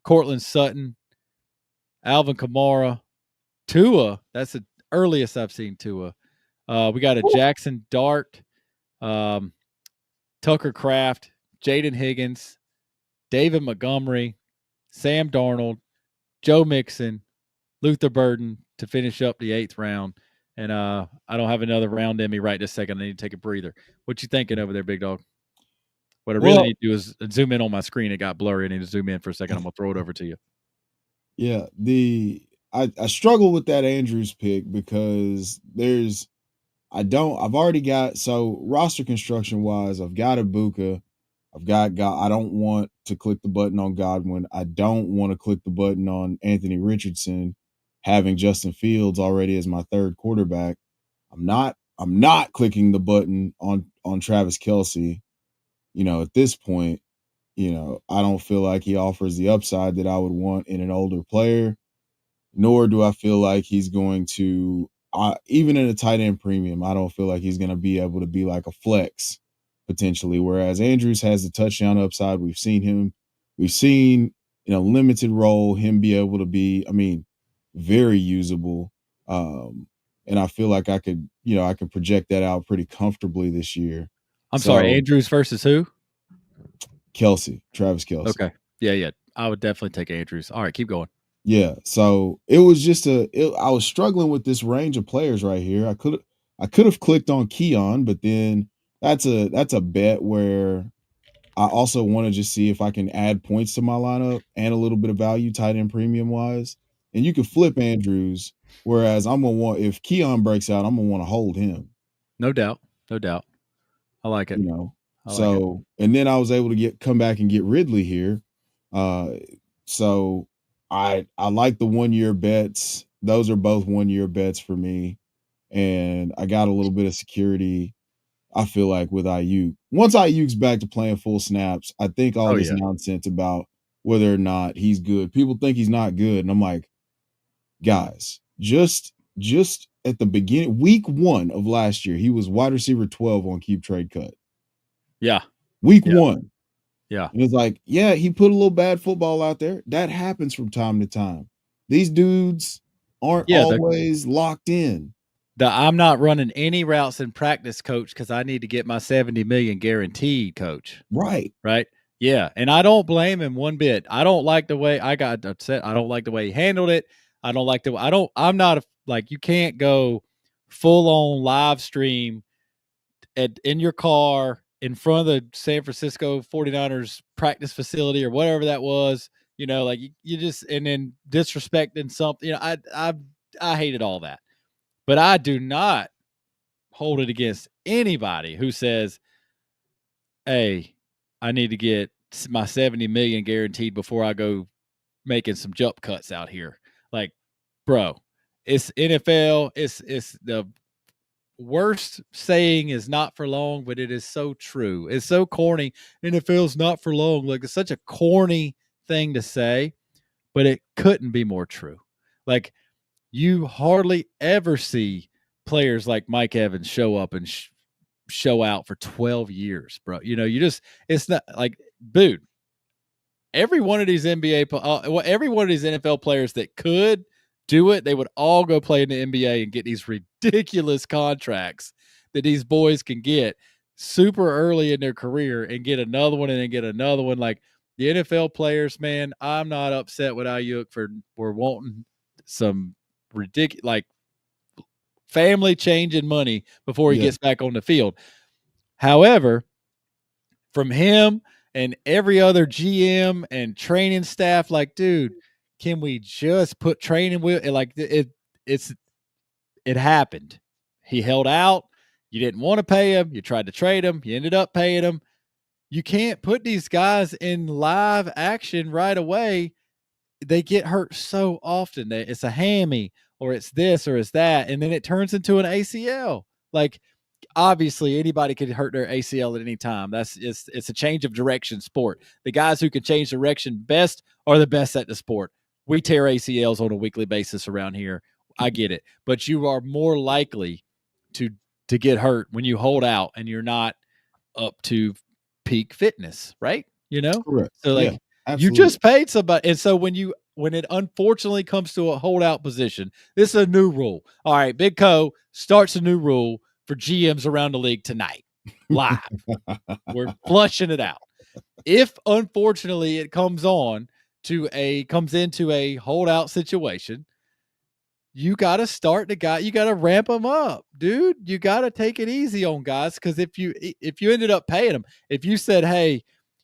Cortland Sutton, Alvin Kamara, Tua. That's the earliest I've seen Tua. We got a Jackson Dart, Tucker Kraft, Jaden Higgins, David Montgomery, Sam Darnold, Joe Mixon, Luther Burden to finish up the 8th round. And I don't have another round in me right this second. I need to take a breather. What you thinking over there, big dog? What I really need to do is zoom in on my screen. It got blurry. I need to zoom in for a second. I'm gonna throw it over to you. Yeah, I struggle with that Andrews pick because I've already got, so roster construction wise, I've got Ibuka, I've got God. I don't want to click the button on Godwin. I don't want to click the button on Anthony Richardson, having Justin Fields already as my third quarterback. I'm not clicking the button on Travis Kelce. At this point, I don't feel like he offers the upside that I would want in an older player, nor do I feel like he's going to, even in a tight end premium, I don't feel like he's going to be able to be like a flex potentially. Whereas Andrews has the touchdown upside. We've seen in a limited role him be able to be, very usable. And I feel like I could project that out pretty comfortably this year. I'm sorry, Andrews versus who? Travis Kelce. Okay. Yeah. I would definitely take Andrews. All right, keep going. Yeah. So it was just I was struggling with this range of players right here. I could have clicked on Keon, but then that's a bet where I also want to just see if I can add points to my lineup and a little bit of value tight end premium wise. And you can flip Andrews, whereas if Keon breaks out, I'm gonna want to hold him. No doubt. I like it. And then I was able to come back and get Ridley here. So I like the 1 year bets. Those are both 1 year bets for me. And I got a little bit of security, I feel like, with Ayuk. Once Ayuk's back to playing full snaps, I think all this nonsense about whether or not he's good. People think he's not good. And I'm like, guys, just at the beginning, week 1 of last year, he was wide receiver 12 on Keep Trade Cut. Yeah. Week 1. Yeah. And it's like, yeah, he put a little bad football out there. That happens from time to time. These dudes aren't always locked in. I'm not running any routes in practice, coach, because I need to get my 70 million guaranteed, coach. Right. Yeah. And I don't blame him one bit. I don't like the way I got upset. I don't like the way he handled it. I'm not you can't go full on live stream in your car in front of the San Francisco 49ers practice facility or whatever that was, you just, and then disrespecting something, I hated all that, but I do not hold it against anybody who says, hey, I need to get my 70 million guaranteed before I go making some jump cuts out here. Like, bro, it's NFL. It's the worst saying is not for long, but it is so true. It's so corny. NFL's not for long. Like, it's such a corny thing to say, but it couldn't be more true. Like, you hardly ever see players like Mike Evans show up and show out for 12 years, bro. It's not like, dude, every one of these every one of these NFL players that could do it, they would all go play in the NBA and get these ridiculous contracts that these boys can get super early in their career and get another one and then get another one. Like, the NFL players, man, I'm not upset with Ayuk for wanting some ridiculous, like, family changing money before he gets back on the field. However, from him and every other GM and training staff, like, dude, can we just put training with it? Like, it happened. He held out. You didn't want to pay him. You tried to trade him. You ended up paying him. You can't put these guys in live action right away. They get hurt so often. It's a hammy or it's this or it's that, and then it turns into an ACL. Like, obviously anybody could hurt their ACL at any time. It's a change of direction sport. The guys who can change direction best are the best at the sport. We tear ACLs on a weekly basis around here. I get it, but you are more likely to get hurt when you hold out and you're not up to peak fitness, right? Correct. So, like, you just paid somebody, and so when it unfortunately comes to a holdout position, this is a new rule. All right, Big Co starts a new rule for GMs around the league tonight, live. We're flushing it out. If unfortunately it comes into a holdout situation, you got to start the guy. You got to ramp them up, dude. You got to take it easy on guys, because if you ended up paying them, if you said, hey,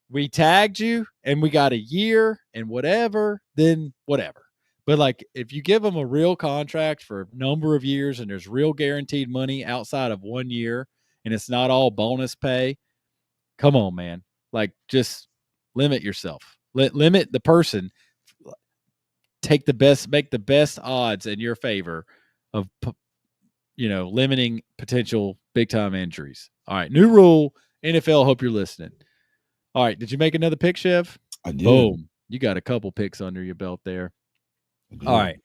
we tagged you and we got a year and whatever, then whatever. But, like, if you give them a real contract for a number of years and there's real guaranteed money outside of 1 year and it's not all bonus pay, come on, man. Like, just limit yourself. Limit the person. Make the best odds in your favor of, limiting potential big time injuries. All right, new rule, NFL. Hope you're listening. All right, did you make another pick, Chev? I did. Boom, you got a couple picks under your belt there. All right,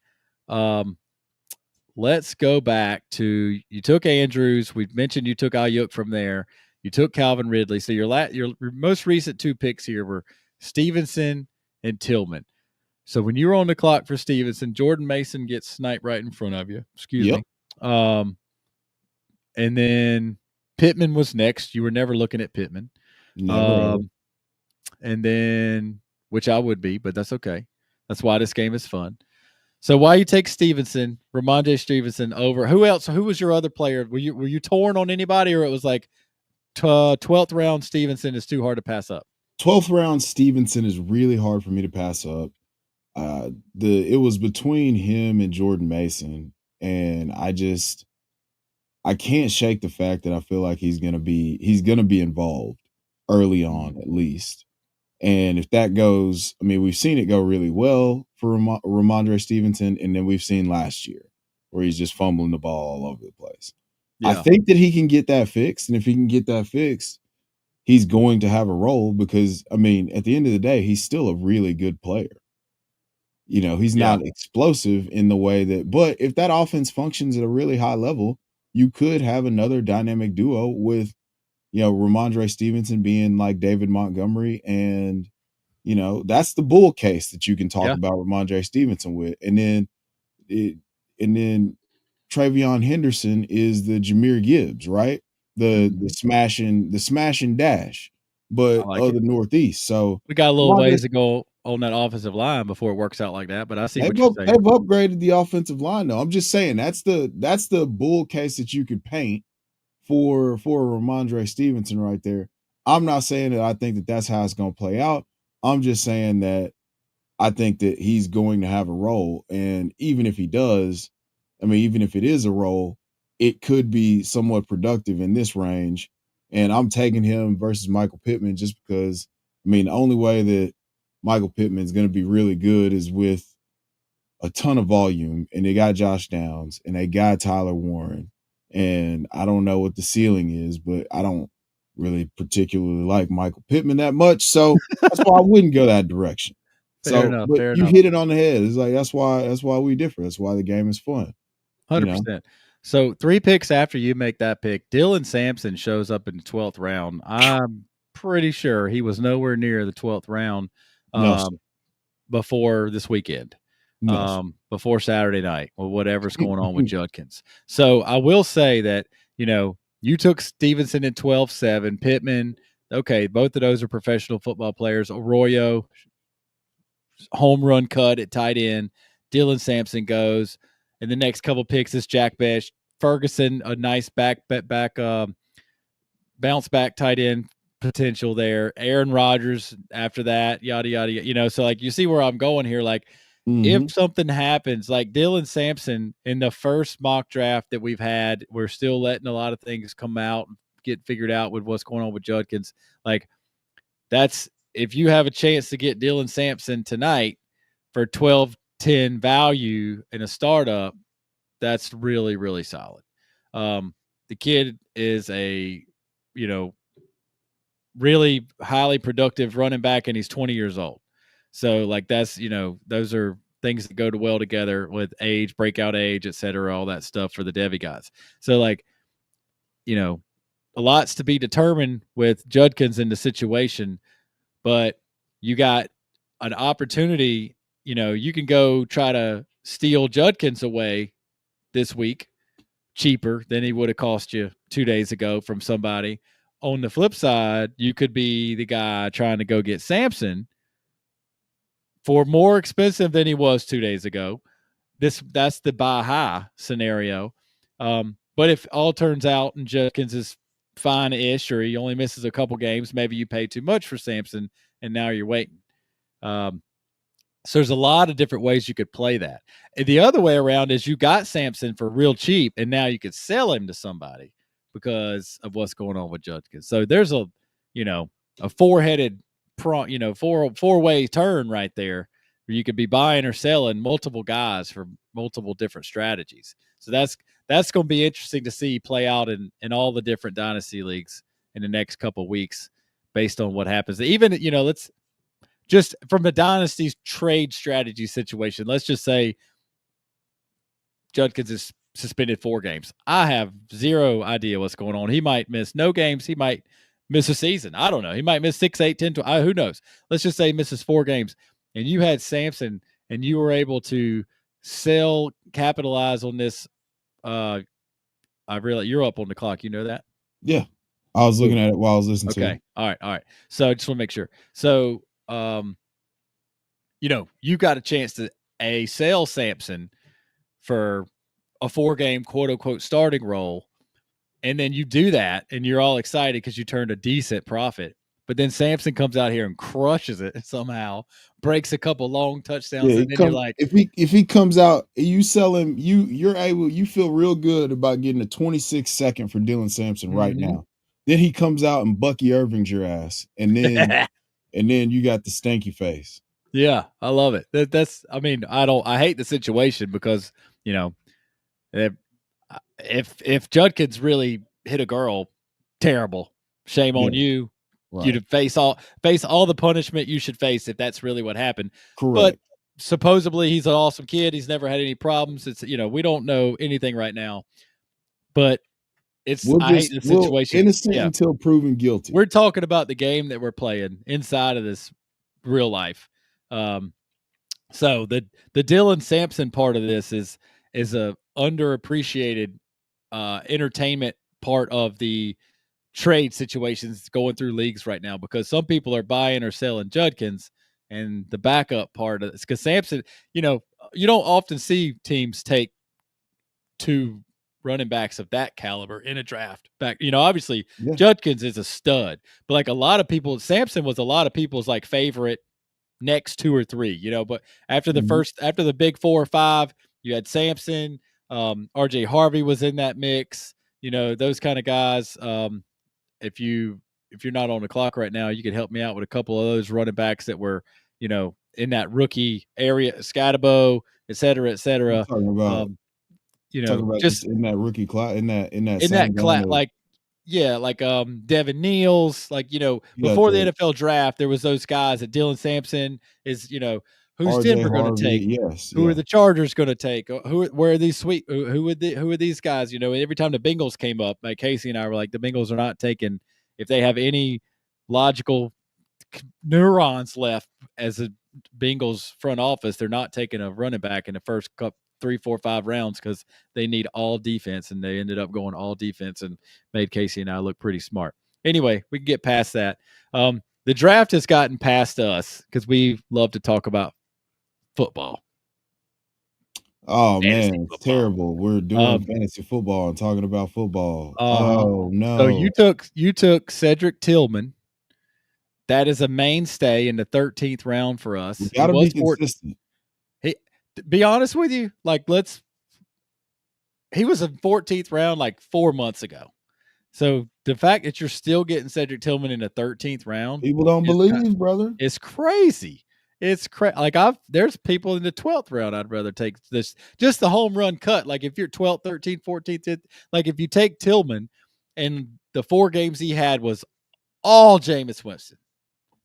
let's go back to, you took Andrews. We mentioned you took Ayuk from there. You took Calvin Ridley. So your most recent two picks here were Stevenson and Tillman. So when you were on the clock for Stevenson, Jordan Mason gets sniped right in front of you. Excuse me. And then Pittman was next. You were never looking at Pittman. Never. And then, which I would be, but that's okay. That's why this game is fun. So why you take Stevenson, Ramondre Stevenson over who else? Who was your other player? Were you torn on anybody, or it was like 12th round Stevenson is too hard to pass up? 12th round Stevenson is really hard for me to pass up. It was between him and Jordan Mason, and I can't shake the fact that I feel like he's gonna be involved early on at least. And if that goes, I mean, we've seen it go really well for Ramondre Stevenson, and then we've seen last year where he's just fumbling the ball all over the place. Yeah. I think that he can get that fixed, and if he can get that fixed, he's going to have a role because, I mean, at the end of the day, he's still a really good player. He's not explosive in the way that, but if that offense functions at a really high level, you could have another dynamic duo with, Ramondre Stevenson being like David Montgomery, and that's the bull case that you can talk about Ramondre Stevenson with, and then Travion Henderson is the Jahmyr Gibbs, right? The smash and dash, but of the Northeast. So we got a little ways to go on that offensive line before it works out like that. But I see what you're saying. They've upgraded the offensive line, though. I'm just saying that's the bull case that you could paint for Ramondre Stevenson right there. I'm not saying that I think that that's how it's going to play out. I'm just saying that I think that he's going to have a role, and even if he does, I mean, even if it is a role, it could be somewhat productive in this range. And I'm taking him versus Michael Pittman just because, I mean, the only way that Michael Pittman is going to be really good is with a ton of volume, and they got Josh Downs and they got Tyler Warren. And I don't know what the ceiling is, but I don't really particularly like Michael Pittman that much. So that's why I wouldn't go that direction. Fair enough. Hit it on the head. It's like, that's why we differ. That's why the game is fun. 100%. So 3 picks after you make that pick, Dylan Sampson shows up in the 12th round. I'm pretty sure he was nowhere near the 12th round before this weekend. Before Saturday night or whatever's going on with Judkins. So I will say that, you took Stevenson in 12-7, Pittman. Okay. Both of those are professional football players. Arroyo, home run cut at tight end. Dylan Sampson goes. And the next couple picks is Jack Besh, Ferguson, a nice bounce back tight end potential there. Aaron Rodgers after that, yada, yada. So like, you see where I'm going here. Like, if something happens, like Dylan Sampson in the first mock draft that we've had, we're still letting a lot of things come out and get figured out with what's going on with Judkins. Like, that's, if you have a chance to get Dylan Sampson tonight for 12-10 value in a startup, that's really, really solid. The kid is a, really highly productive running back, and he's 20 years old. So like, that's, those are things that go well together with age, breakout age, et cetera, all that stuff for the Devy guys. So like, a lot's to be determined with Judkins in the situation, but you got an opportunity. You can go try to steal Judkins away this week cheaper than he would have cost you 2 days ago from somebody. On the flip side, you could be the guy trying to go get Sampson for more expensive than he was 2 days ago. That's the buy high scenario. But if all turns out and Judkins is fine-ish, or he only misses a couple games, maybe you pay too much for Sampson and now you're waiting. So there's a lot of different ways you could play that. And the other way around is you got Sampson for real cheap, and now you could sell him to somebody because of what's going on with Judkins. So there's four-headed four-way turn right there, where you could be buying or selling multiple guys for multiple different strategies. So that's going to be interesting to see play out in all the different dynasty leagues in the next couple of weeks, based on what happens. Even let's just from the dynasty's trade strategy situation. Let's just say Judkins is suspended 4 games. I have zero idea what's going on. He might miss no games. He might miss a season. I don't know. He might miss 6, 8, 10, 12. Who knows? Let's just say he misses 4 games. And you had Sampson, and you were able to capitalize on this. I realize you're up on the clock. You know that? Yeah. I was looking at it while I was listening to you. Okay. All right. So I just want to make sure. So, you got a chance to sell Sampson for a 4-game quote unquote starting role. And then you do that and you're all excited because you turned a decent profit. But then Sampson comes out here and crushes it somehow, breaks a couple long touchdowns, and then you're like, if he comes out, you sell him, you feel real good about getting a 26-second for Dylan Sampson right now. Then he comes out and Bucky Irving's your ass, and then you got the stanky face. Yeah, I love it. I hate the situation because if Judkins really hit a girl, terrible. Shame on you. Right. You'd face all the punishment you should face if that's really what happened. Correct. But supposedly he's an awesome kid. He's never had any problems. It's we don't know anything right now. But I hate the situation. Innocent until proven guilty. We're talking about the game that we're playing inside of this real life. So the Dylan Sampson part of this is a underappreciated entertainment part of the trade situations going through leagues right now, because some people are buying or selling Judkins, and the backup part of it, because Sampson, you don't often see teams take 2 running backs of that caliber in a draft back. Obviously Judkins is a stud, but like a lot of people, Sampson was a lot of people's like favorite next 2 or 3, but after after the big 4 or 5, you had Sampson, RJ Harvey was in that mix, those kind of guys. If you're not on the clock right now, you could help me out with a couple of those running backs that were, in that rookie area, Scatabo, et cetera, et cetera. Talking about just in that rookie class, in that class, like Devin Neals, before the NFL draft, there was those guys that Dylan Sampson is, who's RJ Denver going to take? Yes. Who are the Chargers going to take? Where are these who are these guys? Every time the Bengals came up, like Casey and I were like, the Bengals are not taking, if they have any logical neurons left as a Bengals front office, they're not taking a running back in the first 3, 4, 5 rounds because they need all defense, and they ended up going all defense and made Casey and I look pretty smart. Anyway, we can get past that. The draft has gotten past us because we love to talk about football. Oh man, it's terrible. We're doing fantasy football and talking about football. Oh no. So you took Cedric Tillman. That is a mainstay in the 13th round for us. You gotta be consistent. Be honest with you, he was a 14th round like 4 months ago. So the fact that you're still getting Cedric Tillman in the 13th round, people don't believe, brother. It's crazy. It's there's people in the 12th round I'd rather take this, just the home run cut. Like if you're 12th, 13th, 14th, like if you take Tillman and the 4 games he had was all Jameis Winston.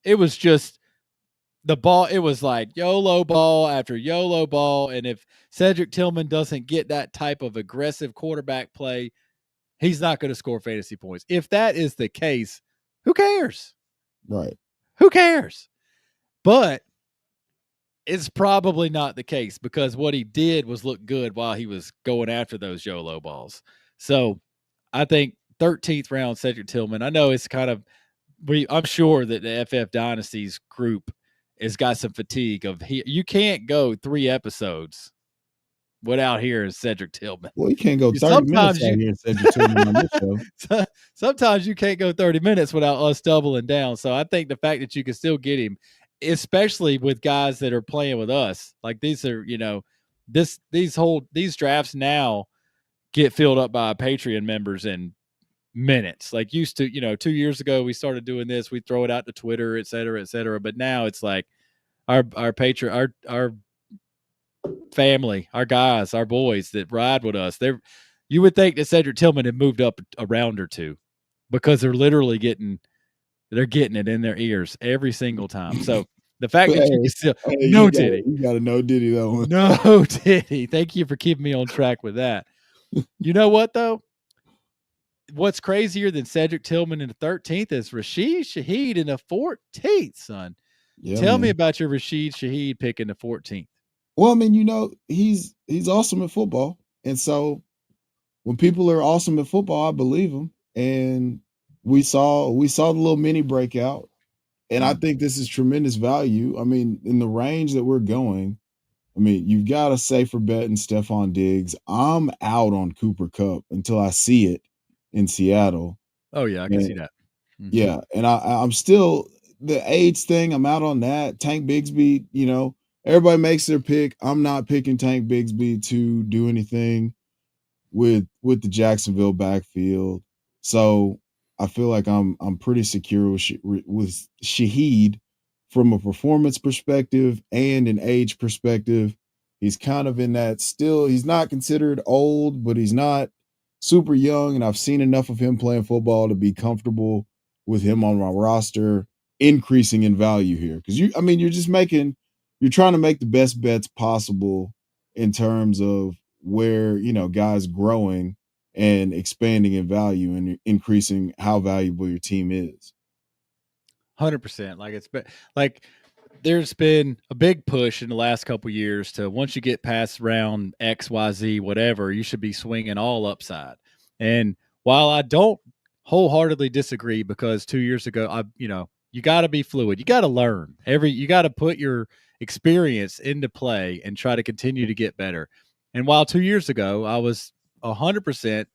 It was just the ball. It was like YOLO ball after YOLO ball. And if Cedric Tillman doesn't get that type of aggressive quarterback play, he's not going to score fantasy points. If that is the case, who cares? Right. Who cares? But it's probably not the case, because what he did was look good while he was going after those YOLO balls. So I think 13th round Cedric Tillman, I know it's kind of, I'm sure that the FF Dynasty's group has got some fatigue of you can't go 3 episodes without hearing Cedric Tillman. Well, you can't go 30 minutes out here Cedric Tillman on this show. Sometimes you can't go 30 minutes without us doubling down. So I think the fact that you can still get him, especially with guys that are playing with us, like these are, these drafts now get filled up by Patreon members in minutes. Like used to, 2 years ago we started doing this, we throw it out to Twitter, et cetera, et cetera. But now it's like our patron, our family, our guys, our boys that ride with us. You would think that Cedric Tillman had moved up a round or two because they're literally getting it in their ears every single time. So the fact that you can still Diddy. You got to know Diddy though. No Diddy. Thank you for keeping me on track with that. You know what though? What's crazier than Cedric Tillman in the 13th is Rashid Shaheed in the 14th, son. Yeah, Tell me about your Rashid Shaheed pick in the 14th. Well, I mean, he's awesome at football. And so when people are awesome at football, I believe them. And we saw the little mini breakout. And I think this is tremendous value. I mean, in the range that we're going, I mean, you've got a safer bet in Stephon Diggs. I'm out on Cooper Kupp until I see it in Seattle. Oh, yeah, I can see that. Mm-hmm. Yeah, and I'm still the AIDS thing. I'm out on that. Tank Bigsby, everybody makes their pick. I'm not picking Tank Bigsby to do anything with the Jacksonville backfield. So I feel like I'm pretty secure with Shaheed from a performance perspective and an age perspective. He's kind of in that still. He's not considered old, but he's not super young, and I've seen enough of him playing football to be comfortable with him on my roster, increasing in value here. Because you're trying to make the best bets possible in terms of where, guys growing and expanding in value and increasing how valuable your team is. 100%. Like there's been a big push in the last couple of years to once you get past round X, Y, Z, whatever, you should be swinging all upside. And while I don't wholeheartedly disagree, because 2 years ago, you got to be fluid. You got to learn you got to put your experience into play and try to continue to get better. And while 2 years ago, I was 100%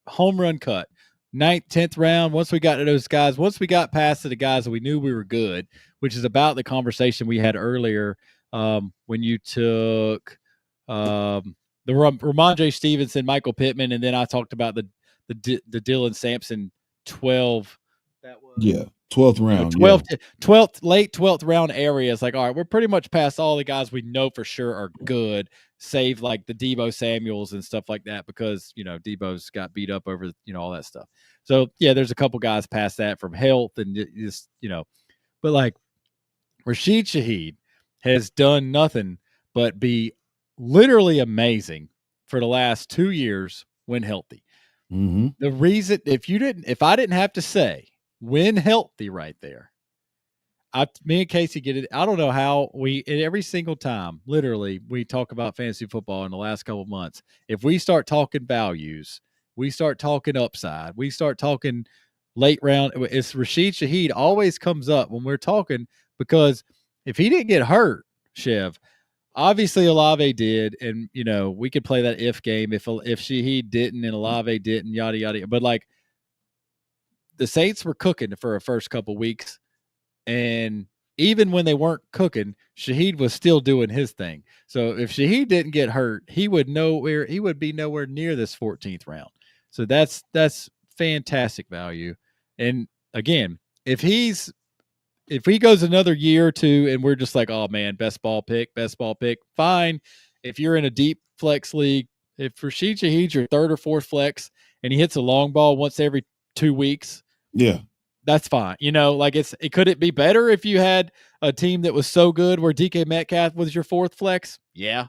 home run cut. 9th, 10th round, once we got to those guys, once we got past to the guys that we knew we were good, which is about the conversation we had earlier when you took the Ramondre Stevenson, Michael Pittman, and then I talked about the Dylan Sampson 12. That was 12th round. 12th, late 12th round area. It's like, all right, we're pretty much past all the guys we know for sure are good, save like the Deebo Samuels and stuff like that, because, Deebo's got beat up over, all that stuff. So, yeah, there's a couple guys past that from health and just, but like Rashid Shaheed has done nothing but be literally amazing for the last 2 years when healthy. Mm-hmm. The reason, if I didn't have to say when healthy right there, me and Casey get it. I don't know how every single time, literally, we talk about fantasy football in the last couple of months. If we start talking values, we start talking upside, we start talking late round. It's Rashid Shaheed always comes up when we're talking, because if he didn't get hurt, Chev, obviously Olave did, and we could play that if game if Shaheed didn't and Olave didn't, yada yada. But like the Saints were cooking for a first couple weeks, and even when they weren't cooking, Shaheed was still doing his thing. So if Shaheed didn't get hurt, he would be nowhere near this 14th round. So that's fantastic value. And again, if he goes another year or two and we're just like, oh man, best ball pick, fine. If you're in a deep flex league, if Rashid Shaheed's your third or fourth flex and he hits a long ball once every 2 weeks, yeah, that's fine. Could it be better if you had a team that was so good where DK Metcalf was your fourth flex? Yeah.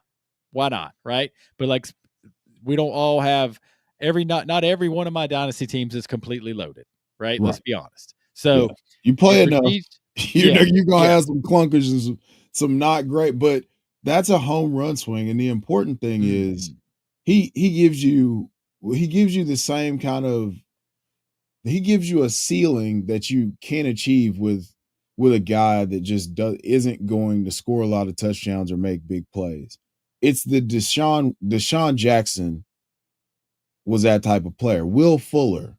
Why not? Right. But like, we don't all have not every one of my dynasty teams is completely loaded. Right. Let's be honest. So you play enough, you're going to have some clunkers and some not great, but that's a home run swing. And the important thing is he gives you the same kind of, he gives you a ceiling that you can't achieve with a guy that just isn't going to score a lot of touchdowns or make big plays. It's the Deshaun Jackson was that type of player. Will Fuller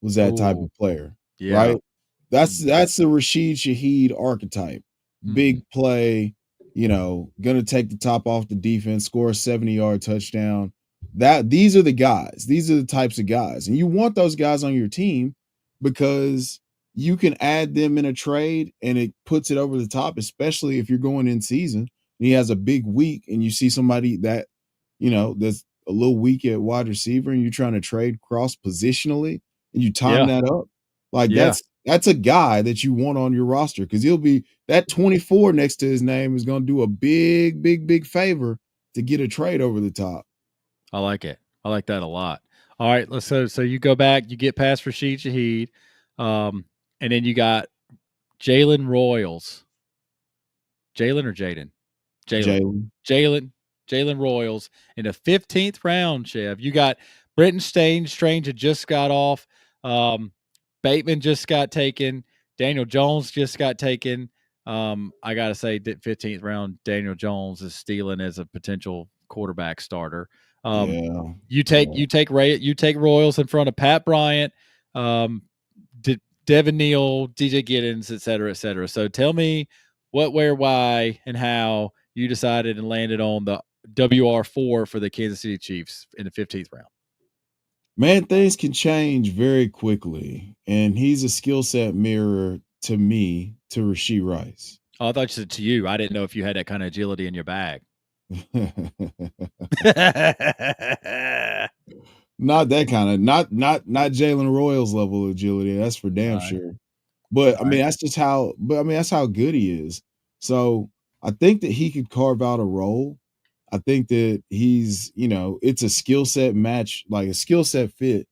was that type of player, right? That's the Rashid Shaheed archetype. Big play, going to take the top off the defense, score a 70-yard touchdown. these are the guys. These are the types of guys. And you want those guys on your team because you can add them in a trade and it puts it over the top, especially if you're going in season and he has a big week and you see somebody that, that's a little weak at wide receiver and you're trying to trade cross positionally and you time Yeah. that up. Like Yeah. that's a guy that you want on your roster because he'll be that 24 next to his name is going to do a big, big, big favor to get a trade over the top. I like it. I like that a lot. All right, so you go back, you get past Rashid Shaheed, and then you got Jalen Royals. Jalen or Jaden? Jalen Royals in the 15th round, Chev. You got Brenton Strange had just got off. Bateman just got taken. Daniel Jones just got taken. I got to say, 15th round, Daniel Jones is stealing as a potential quarterback starter. You take Royals in front of Pat Bryant, Devin Neal, DJ Giddens, et cetera, et cetera. So tell me what, where, why, and how you decided and landed on the WR4 for the Kansas City Chiefs in the 15th round. Man, things can change very quickly, and he's a skill set mirror to me, to Rashee Rice. Oh, I thought you said to you. I didn't know if you had that kind of agility in your bag. Not that kind of not Jalen Royals level agility. That's for damn sure. But I mean, that's how good he is. So I think that he could carve out a role. I think that he's, it's a skill set match, like a skill set fit.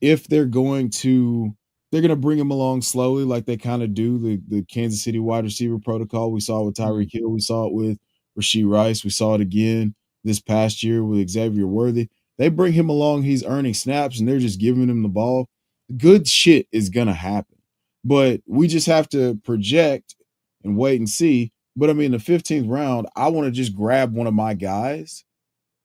If they're going to bring him along slowly, like they kind of do the Kansas City wide receiver protocol. We saw it with Tyreek Hill. We saw it with Rashee Rice. We saw it again this past year with Xavier Worthy. They bring him along. He's earning snaps, and they're just giving him the ball. Good shit is going to happen. But we just have to project and wait and see. But I mean, the 15th round, I want to just grab one of my guys,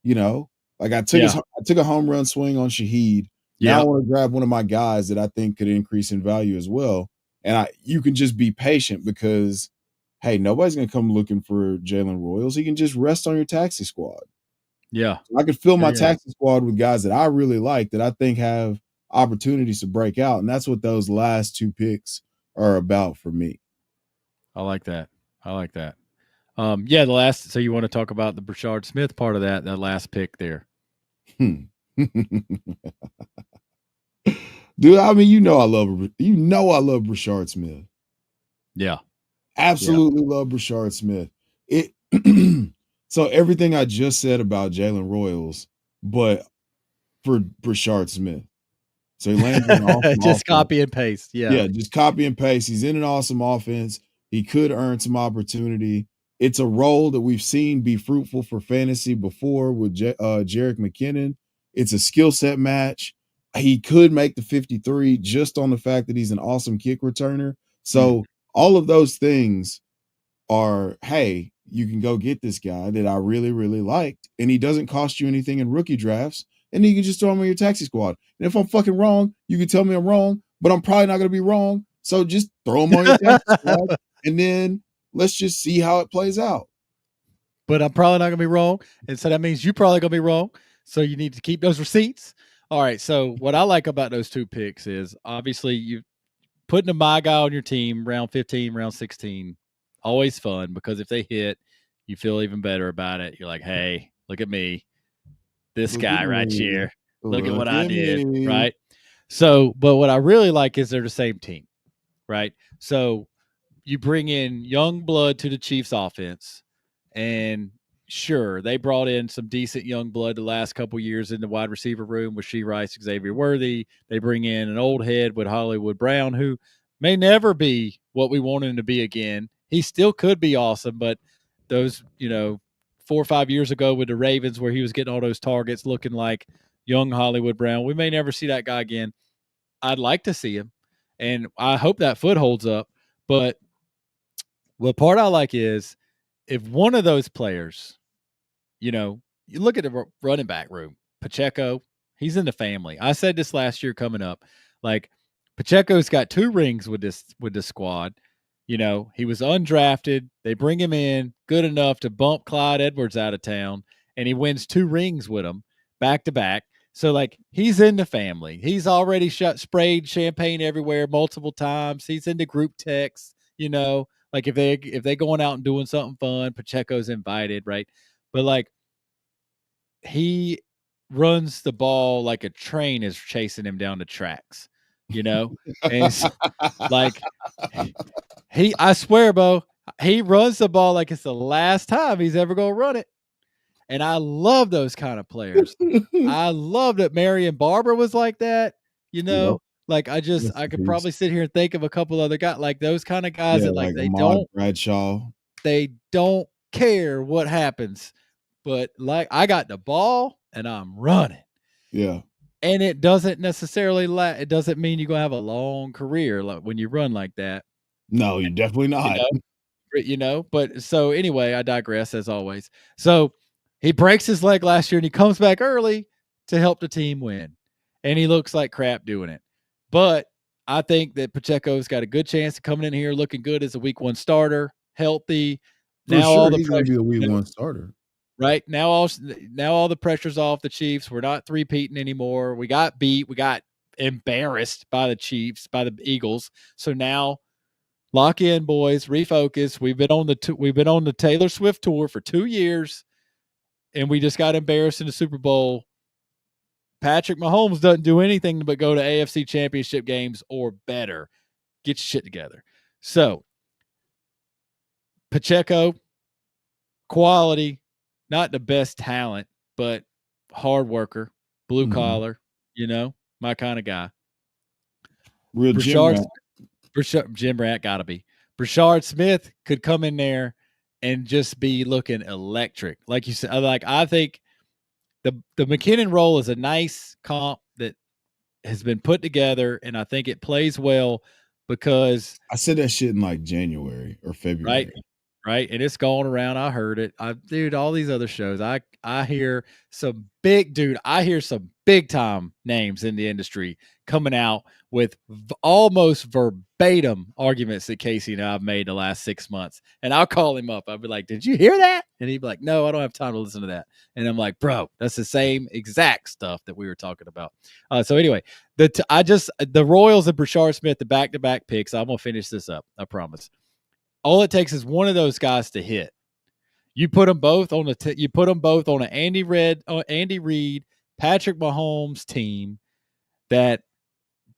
like I took a home run swing on Shaheed. Now I want to grab one of my guys that I think could increase in value as well. And you can just be patient because, hey, nobody's going to come looking for Jalen Royals. He can just rest on your taxi squad. Yeah. So I could fill my taxi squad with guys that I really like that I think have opportunities to break out. And that's what those last two picks are about for me. I like that. The last, so you want to talk about the Brashard Smith part of that last pick there. Dude, I mean, I love Brashard Smith. Yeah. Absolutely love Brashard Smith. So everything I just said about Jalen Royals, but for Brashard Smith. So he lands in an awesome just offense. Copy and paste. Yeah, just copy and paste. He's in an awesome offense. He could earn some opportunity. It's a role that we've seen be fruitful for fantasy before with Jerick McKinnon. It's a skill set match. He could make the 53 just on the fact that he's an awesome kick returner. So all of those things are, hey, you can go get this guy that I really, really liked, and he doesn't cost you anything in rookie drafts, and then you can just throw him on your taxi squad. And if I'm fucking wrong, you can tell me I'm wrong, but I'm probably not going to be wrong. So just throw him on your taxi squad, and then let's just see how it plays out. But I'm probably not going to be wrong, and so that means you're probably going to be wrong. So you need to keep those receipts. All right, so what I like about those two picks is obviously you putting a my guy on your team, round 15, round 16, always fun because if they hit, you feel even better about it. You're like, hey, look at me. This guy right here. Look at what I did, right? So, but what I really like is they're the same team, right? So you bring in young blood to the Chiefs offense, and sure, they brought in some decent young blood the last couple years in the wide receiver room with Rashee Rice, Xavier Worthy. They bring in an old head with Hollywood Brown, who may never be what we want him to be again. He still could be awesome, but those, 4 or 5 years ago with the Ravens where he was getting all those targets looking like young Hollywood Brown, we may never see that guy again. I'd like to see him, and I hope that foot holds up. But what part I like is if one of those players, you look at the running back room, Pacheco, he's in the family. I said this last year coming up, like Pacheco's got 2 rings with this squad. He was undrafted. They bring him in good enough to bump Clyde Edwards out of town, and he wins 2 rings with them. back to back. So like he's in the family. He's already sprayed champagne everywhere multiple times. He's into group texts, like if they going out and doing something fun, Pacheco's invited, right? But like he runs the ball like a train is chasing him down the tracks, and it's like I swear, Bo, he runs the ball like it's the last time he's ever gonna run it. And I love those kind of players. I love that Marion Barber was like that, Yep. Like I could probably sit here and think of a couple other guys, like those kind of guys that like Ahmad Bradshaw. They don't care what happens, but like I got the ball and I'm running. Yeah. And it doesn't necessarily it doesn't mean you're gonna have a long career like when you run like that. No, you're definitely not. But so anyway, I digress as always. So he breaks his leg last year and he comes back early to help the team win. And he looks like crap doing it. But I think that Pacheco's got a good chance of coming in here looking good as a week 1 starter, healthy. For sure, he's going to be a week 1 starter. Right? Now all the pressure's off the Chiefs. We're not three-peating anymore. We got beat. We got embarrassed by the Chiefs, by the Eagles. So now lock in, boys. Refocus. We've been on the Taylor Swift tour for 2 years, and we just got embarrassed in the Super Bowl. Patrick Mahomes doesn't do anything but go to AFC Championship games or better. Get your shit together. So, Pacheco, quality, not the best talent, but hard worker, blue collar, my kind of guy. Real Jim Rat gotta be. Brashard Smith could come in there and just be looking electric. Like you said, I think the McKinnon role is a nice comp that has been put together, and I think it plays well because I said that shit in like January or February. Right. And it's going around. I heard it. Dude, all these other shows. I hear some big time names in the industry coming out with almost verbatim arguments that Casey and I've made the last 6 months. And I'll call him up. I'll be like, "Did you hear that?" And he'd be like, "No, I don't have time to listen to that." And I'm like, "Bro, that's the same exact stuff that we were talking about." So anyway, the Royals and Brashard Smith, the back-to-back picks. I'm gonna finish this up. I promise. All it takes is one of those guys to hit. You put them both on an Andy Reid, Patrick Mahomes team that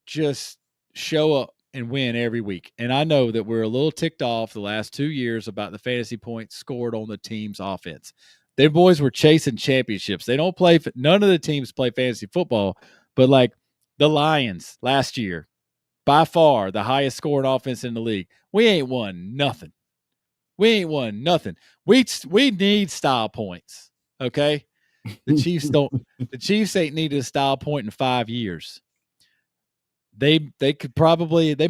just show up and win every week. And I know that we're a little ticked off the last 2 years about the fantasy points scored on the team's offense. They boys were chasing championships. None of the teams play fantasy football, but like the Lions last year, by far the highest scoring offense in the league. We ain't won nothing. We need style points. Okay. The Chiefs ain't needed a style point in 5 years. They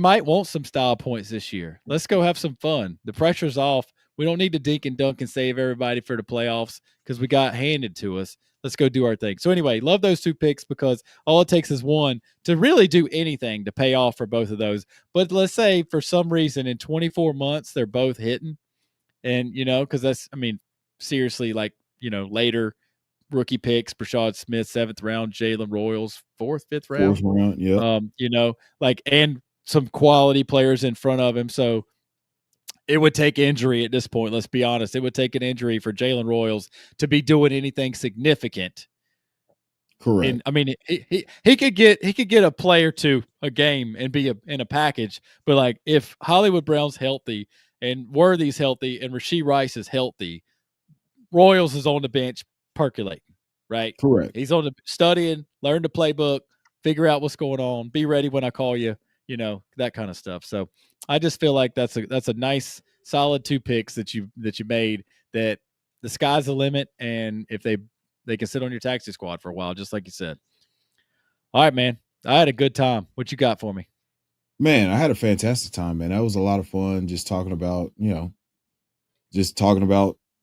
might want some style points this year. Let's go have some fun. The pressure's off. We don't need to dink and dunk and save everybody for the playoffs because we got handed to us. Let's go do our thing. So anyway, love those 2 picks because all it takes is one to really do anything to pay off for both of those. But let's say for some reason in 24 months, they're both hitting. And, because seriously, later rookie picks, Brashard Smith, 7th round, Jalen Royals, 4th, 5th round. 4th round, yeah. And some quality players in front of him. So it would take injury at this point. Let's be honest. It would take an injury for Jalen Royals to be doing anything significant. Correct. And he could get a play or two a game and be in a package. But like if Hollywood Brown's healthy and Worthy's healthy and Rashee Rice is healthy, Royals is on the bench percolating. Right. Correct. He's on the studying, learn the playbook, figure out what's going on, be ready when I call you. That kind of stuff. So I just feel like that's a nice solid 2 picks that you made, that the sky's the limit. And if they can sit on your taxi squad for a while, just like you said. All right, man. I had a good time. What you got for me? Man, I had a fantastic time, man. That was a lot of fun just talking about,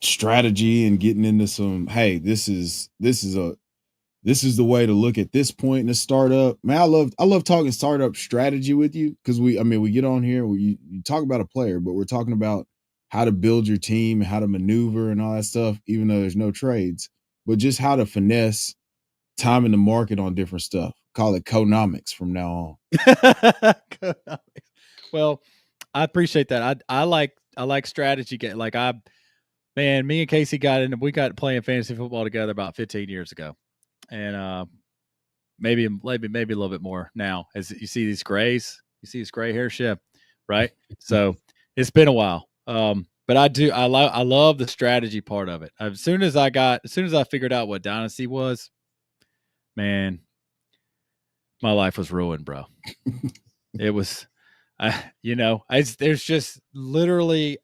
strategy and getting into some, hey, this is the way to look at this point in a startup. Man, I love talking startup strategy with you because we get on here, you talk about a player, but we're talking about how to build your team, how to maneuver and all that stuff, even though there's no trades, but just how to finesse timing the market on different stuff. Call it conomics from now on. Well, I appreciate that. I like strategy. Me and Casey we got playing fantasy football together about 15 years ago, and maybe a little bit more now. As you see these grays, this gray hair shift, right? So it's been a while. But I love the strategy part of it. As soon as I figured out what Dynasty was, man, my life was ruined, bro. It was, there's just literally,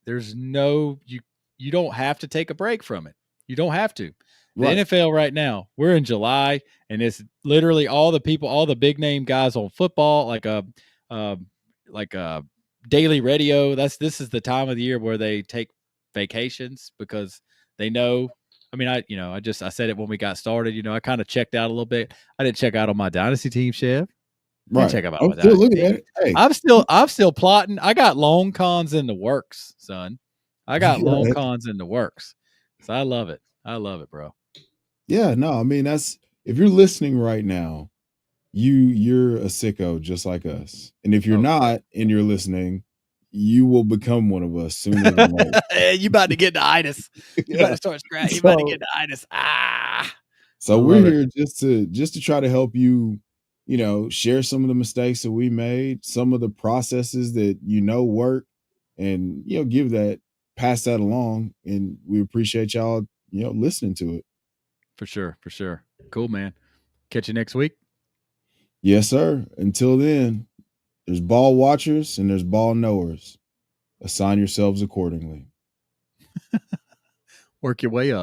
you don't have to take a break from it. You don't have to. The Right. NFL right now, we're in July, and it's literally all the big name guys on football, like a daily radio. This is the time of the year where they take vacations because they know. I mean, I said it when we got started. I kind of checked out a little bit. I didn't check out on my Dynasty team, Chev. Right. Check out I'm still looking at it. Hey. I'm still plotting. I got long cons in the works, son. I got long cons in the works. So I love it. I love it, bro. Yeah, no, I mean, if you're listening right now, you're a sicko just like us. And if you're not and you're listening, you will become one of us sooner than later. You about to get the itis. You about to start scratching. You about to get the itis. So we're here just to try to help you, share some of the mistakes that we made, some of the processes that work, and pass that along. And we appreciate y'all, listening to it. For sure. Cool, man. Catch you next week. Yes, sir. Until then, there's ball watchers and there's ball knowers. Assign yourselves accordingly. Work your way up.